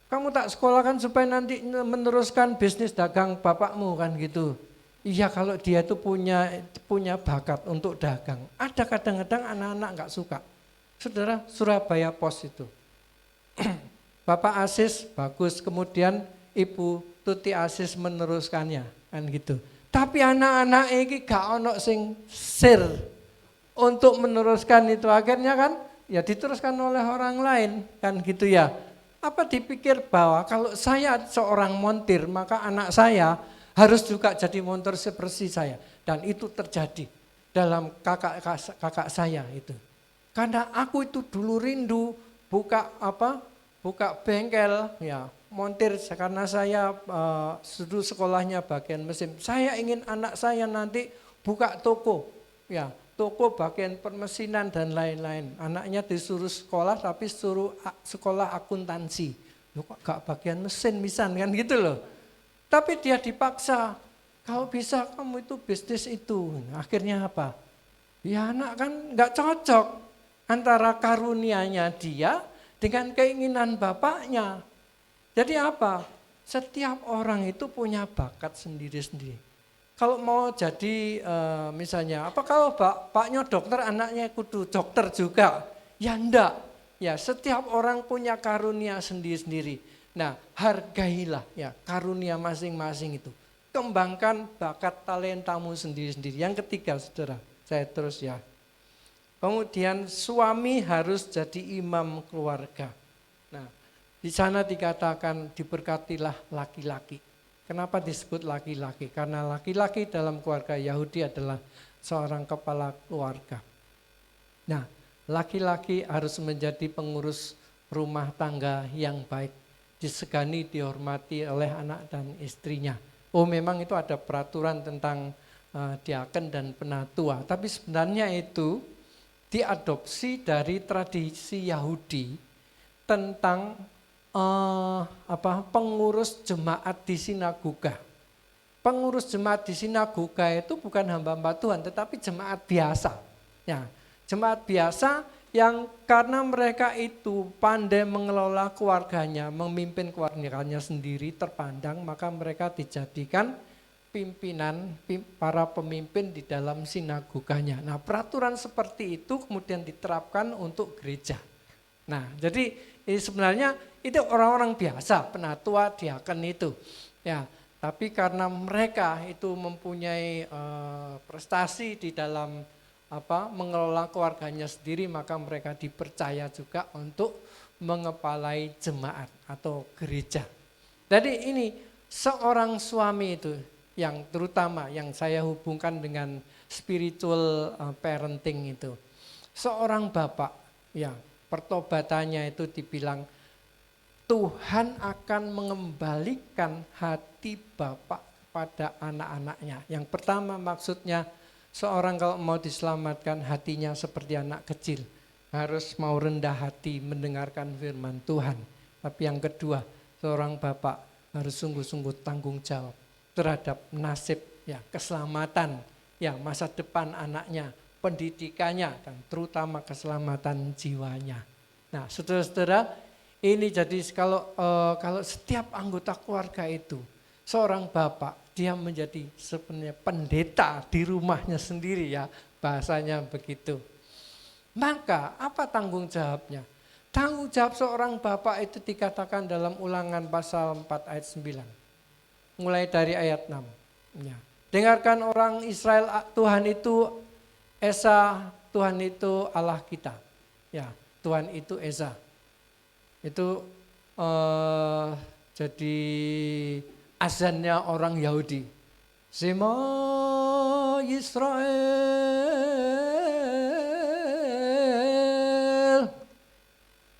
Kamu tak sekolahkan supaya nanti meneruskan bisnis dagang bapakmu kan gitu. Iya kalau dia itu punya bakat untuk dagang. Ada kadang-kadang anak-anak enggak suka. Saudara, Surabaya Pos itu. Bapak Asis bagus, kemudian Ibu Tuti Asis meneruskannya kan gitu. Tapi anak-anak ini gak ono sing sir untuk meneruskan itu, akhirnya kan ya diteruskan oleh orang lain kan gitu ya. Apa dipikir bahwa kalau saya seorang montir maka anak saya harus juga jadi montir seperti saya, dan itu terjadi dalam kakak saya itu. Karena aku itu dulu rindu buka bengkel ya. Montir karena saya dulu sekolahnya bagian mesin. Saya ingin anak saya nanti buka toko, ya toko bagian permesinan dan lain-lain. Anaknya disuruh sekolah tapi suruh sekolah akuntansi. Loh kok gak bagian mesin misalnya kan gitu loh. Tapi dia dipaksa, kalau bisa kamu itu bisnis itu. Akhirnya apa? Ya anak kan gak cocok antara karunianya dia dengan keinginan bapaknya. Jadi apa? Setiap orang itu punya bakat sendiri-sendiri. Kalau mau jadi misalnya, apa kalau bapaknya dokter, anaknya kudu dokter juga? Ya enggak. Ya setiap orang punya karunia sendiri-sendiri. Nah hargailah ya karunia masing-masing itu. Kembangkan bakat talentamu sendiri-sendiri. Yang ketiga saudara, saya terus ya. Kemudian suami harus jadi imam keluarga. Nah, di sana dikatakan diberkatilah laki-laki. Kenapa disebut laki-laki? Karena laki-laki dalam keluarga Yahudi adalah seorang kepala keluarga. Nah, laki-laki harus menjadi pengurus rumah tangga yang baik, disegani, dihormati oleh anak dan istrinya. Oh, memang itu ada peraturan tentang diaken dan penatua, tapi sebenarnya itu diadopsi dari tradisi Yahudi tentang pengurus jemaat di sinagoga. Pengurus jemaat di sinagoga itu bukan hamba-hamba Tuhan, tetapi jemaat biasa. Ya, jemaat biasa yang karena mereka itu pandai mengelola keluarganya, memimpin keluarganya sendiri terpandang, maka mereka dijadikan pimpinan, para pemimpin di dalam sinagoganya. Nah, peraturan seperti itu kemudian diterapkan untuk gereja. Nah, jadi ini sebenarnya itu orang-orang biasa, penatua, diaken itu. Ya, tapi karena mereka itu mempunyai prestasi di dalam mengelola keluarganya sendiri, maka mereka dipercaya juga untuk mengepalai jemaat atau gereja. Jadi ini seorang suami itu yang terutama yang saya hubungkan dengan spiritual parenting itu. Seorang bapak, ya pertobatannya itu dibilang Tuhan akan mengembalikan hati bapak kepada anak-anaknya. Yang pertama maksudnya seorang kalau mau diselamatkan hatinya seperti anak kecil. Harus mau rendah hati mendengarkan firman Tuhan. Tapi yang kedua, seorang bapak harus sungguh-sungguh tanggung jawab terhadap nasib, ya keselamatan, ya masa depan anaknya, pendidikannya, dan terutama keselamatan jiwanya. Nah, saudara-saudara, ini jadi kalau setiap anggota keluarga itu, seorang bapak, dia menjadi sebenarnya pendeta di rumahnya sendiri ya, bahasanya begitu. Maka apa tanggung jawabnya? Tanggung jawab seorang bapak itu dikatakan dalam Ulangan pasal 4 ayat 9. Mulai dari ayat 6. Ya. Dengarkan orang Israel, Tuhan itu Esa, Tuhan itu Allah kita. Ya, Tuhan itu Esa. Itu jadi azannya orang Yahudi. Shema Yisrael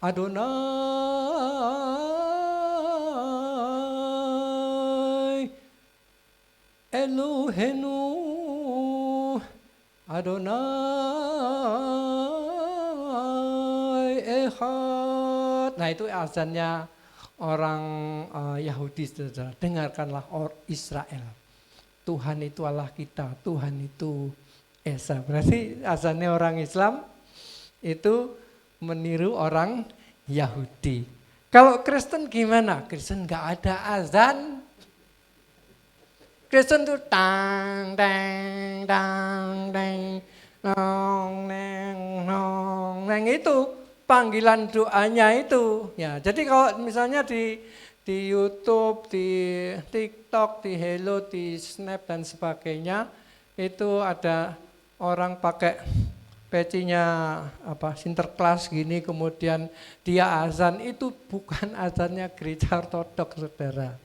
Adonai Elohenu Adonai Echad. Nah itu azannya orang Yahudi, saudara. Dengarkanlah Israel. Tuhan itu Allah kita, Tuhan itu Esa. Berarti azannya orang Islam itu meniru orang Yahudi. Kalau Kristen gimana? Kristen nggak ada azan. Kristen itu tang tang tang tang nong neng nong neng, itu panggilan doanya itu. Ya, jadi kalau misalnya di YouTube, di TikTok, di Hello, di Snap dan sebagainya, itu ada orang pakai pecinya Sinterklas gini, kemudian dia azan, itu bukan azannya gereja ortodoks, saudara.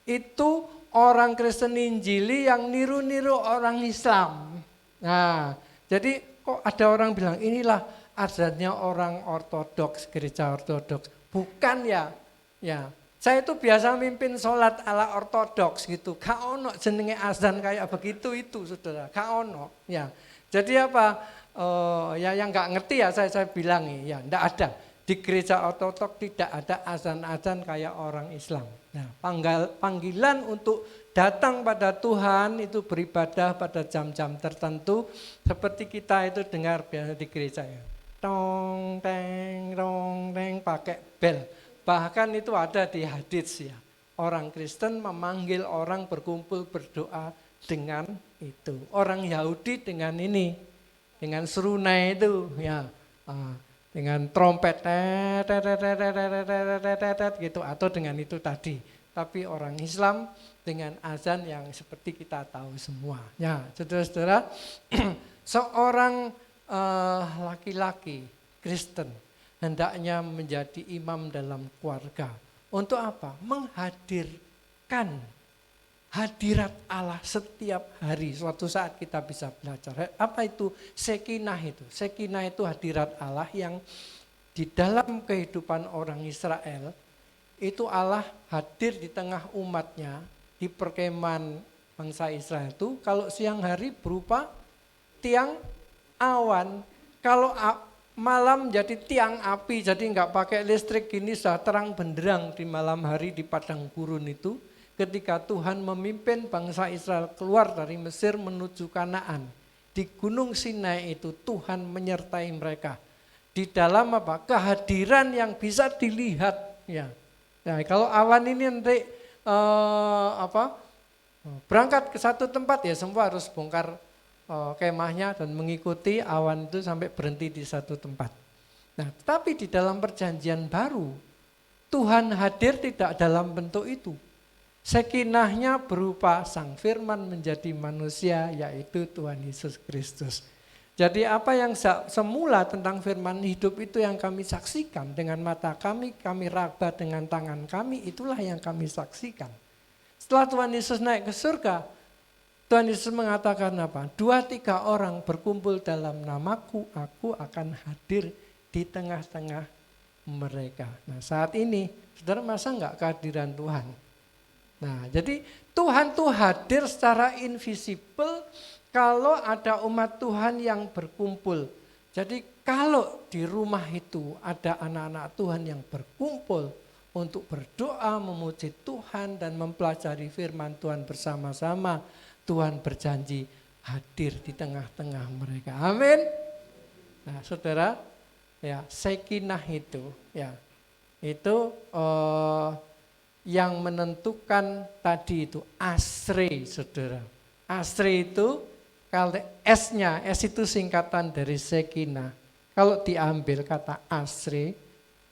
Itu orang Kristen Injili yang niru-niru orang Islam. Nah, jadi kok ada orang bilang inilah azannya orang ortodoks, gereja ortodoks. Bukan ya. Saya itu biasa mimpin sholat ala ortodoks gitu. Gak ono jenenge azan kayak begitu itu, saudara. Gak ono. Ya. Jadi yang nggak ngerti ya saya bilang ya, nggak ada. Di gereja ortodoks tidak ada azan-azan kayak orang Islam. Nah, panggilan untuk datang pada Tuhan itu beribadah pada jam-jam tertentu seperti kita itu dengar biasa di gereja ya. Tong teng pakai bel. Bahkan itu ada di hadits ya. Orang Kristen memanggil orang berkumpul berdoa dengan itu. Orang Yahudi dengan ini, dengan serunai itu ya. Dengan trompet gitu, atau dengan itu tadi. Tapi orang Islam dengan azan yang seperti kita tahu semua. Ya, saudara-saudara, seorang laki-laki Kristen hendaknya menjadi imam dalam keluarga. Untuk apa? Menghadirkan hadirat Allah setiap hari. Suatu saat kita bisa belajar. Apa itu Shekinah itu? Shekinah itu hadirat Allah yang di dalam kehidupan orang Israel, itu Allah hadir di tengah umatnya, di perkemahan bangsa Israel itu. Kalau siang hari berupa tiang awan, kalau malam jadi tiang api, jadi enggak pakai listrik gini, sudah terang benderang di malam hari di padang gurun itu. Ketika Tuhan memimpin bangsa Israel keluar dari Mesir menuju Kanaan, di Gunung Sinai itu Tuhan menyertai mereka. Di dalam kehadiran yang bisa dilihat ya. Nah, kalau awan ini nanti berangkat ke satu tempat ya semua harus bongkar kemahnya dan mengikuti awan itu sampai berhenti di satu tempat. Nah, tapi di dalam perjanjian baru Tuhan hadir tidak dalam bentuk itu. Shekinahnya berupa Sang Firman menjadi manusia, yaitu Tuhan Yesus Kristus. Jadi apa yang semula tentang firman hidup itu yang kami saksikan dengan mata kami raba dengan tangan kami, itulah yang kami saksikan. Setelah Tuhan Yesus naik ke surga, Tuhan Yesus mengatakan apa? 2-3 orang berkumpul dalam namaku, aku akan hadir di tengah-tengah mereka. Nah saat ini, saudara masa enggak kehadiran Tuhan? Nah jadi Tuhan tuh hadir secara invisible kalau ada umat Tuhan yang berkumpul. Jadi kalau di rumah itu ada anak-anak Tuhan yang berkumpul untuk berdoa, memuji Tuhan dan mempelajari firman Tuhan bersama-sama, Tuhan berjanji hadir di tengah-tengah mereka. Amin. Nah, saudara, ya Shekinah itu, ya itu yang menentukan tadi itu asri, saudara. Asri itu kalau S-nya, S itu singkatan dari Shekinah. Kalau diambil kata asri,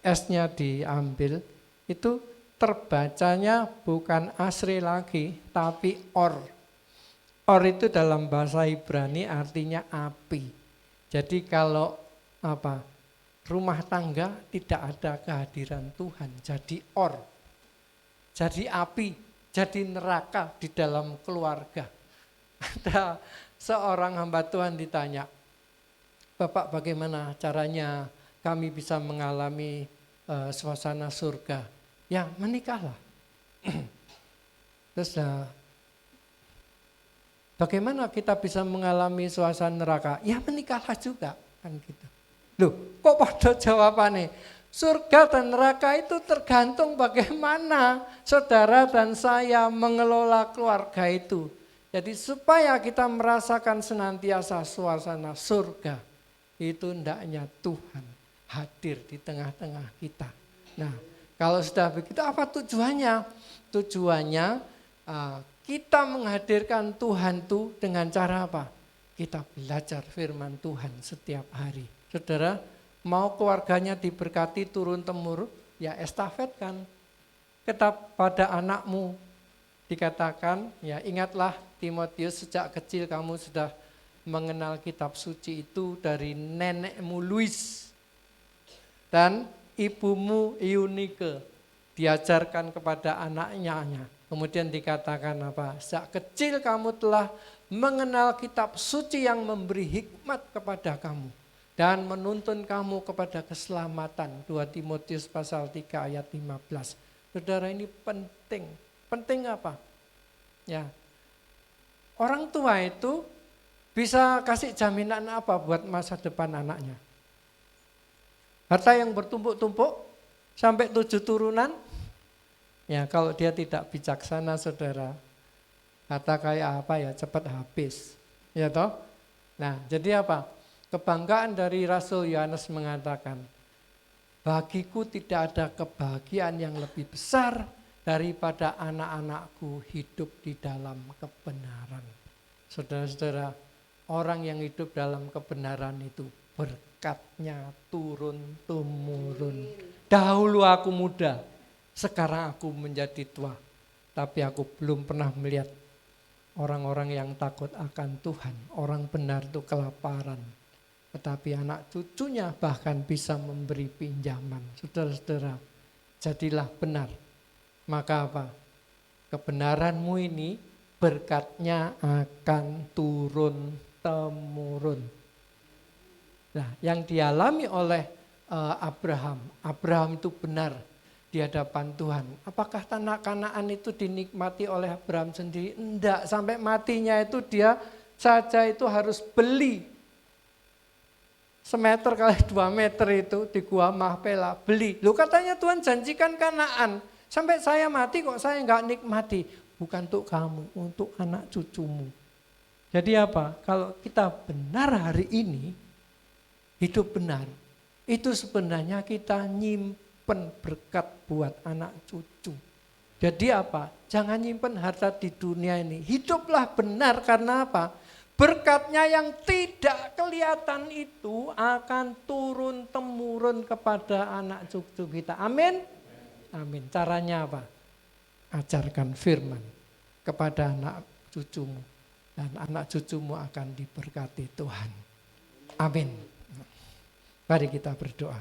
S-nya diambil, itu terbacanya bukan asri lagi, tapi or. Or itu dalam bahasa Ibrani artinya api. Jadi kalau rumah tangga tidak ada kehadiran Tuhan, jadi or. Jadi api, jadi neraka di dalam keluarga. Ada seorang hamba Tuhan ditanya, Bapak bagaimana caranya kami bisa mengalami suasana surga? Ya menikahlah. Terus bagaimana kita bisa mengalami suasana neraka? Ya menikahlah juga, kan gitu. Loh, kok pada jawabannya? Surga dan neraka itu tergantung bagaimana saudara dan saya mengelola keluarga itu. Jadi supaya kita merasakan senantiasa suasana surga, itu hendaknya Tuhan hadir di tengah-tengah kita. Nah, kalau sudah begitu apa tujuannya? Tujuannya kita menghadirkan Tuhan itu dengan cara apa? Kita belajar firman Tuhan setiap hari. Saudara, mau keluarganya diberkati turun-temurun, ya estafetkan. Kepada anakmu dikatakan, ya ingatlah Timotius, sejak kecil kamu sudah mengenal kitab suci itu dari nenekmu Luis dan ibumu Eunike, diajarkan kepada anaknya. Kemudian dikatakan apa? Sejak kecil kamu telah mengenal kitab suci yang memberi hikmat kepada kamu dan menuntun kamu kepada keselamatan. 2 Timotius pasal 3 ayat 15. Saudara, ini penting. Penting apa? Ya. Orang tua itu bisa kasih jaminan apa buat masa depan anaknya? Harta yang bertumpuk-tumpuk sampai 7 turunan? Ya, kalau dia tidak bijaksana, saudara, harta kayak apa ya cepat habis. Ya toh? Nah, jadi apa? Kebanggaan dari Rasul Yohanes mengatakan, bagiku tidak ada kebahagiaan yang lebih besar daripada anak-anakku hidup di dalam kebenaran. Saudara-saudara, orang yang hidup dalam kebenaran itu berkatnya turun-temurun. Dahulu aku muda, sekarang aku menjadi tua, tapi aku belum pernah melihat orang-orang yang takut akan Tuhan. Orang benar itu kelaparan, tetapi anak cucunya bahkan bisa memberi pinjaman. Saudara-saudara, jadilah benar. Maka apa? Kebenaranmu ini berkatnya akan turun-temurun. Nah, yang dialami oleh Abraham itu benar di hadapan Tuhan. Apakah tanah Kanaan itu dinikmati oleh Abraham sendiri? Enggak, sampai matinya itu dia saja itu harus beli semeter kali 2 meter itu di Gua Mahpela, beli. Loh, katanya Tuhan janjikan Kanaan. Sampai saya mati kok saya enggak nikmati. Bukan untuk kamu, untuk anak cucumu. Jadi apa? Kalau kita benar hari ini, hidup benar, itu sebenarnya kita nyimpen berkat buat anak cucu. Jadi apa? Jangan nyimpen harta di dunia ini. Hiduplah benar, karena apa? Berkatnya yang tidak kelihatan itu akan turun-temurun kepada anak cucu kita. Amin? Amin. Caranya apa? Ajarkan firman kepada anak cucumu. Dan anak cucumu akan diberkati Tuhan. Amin. Mari kita berdoa.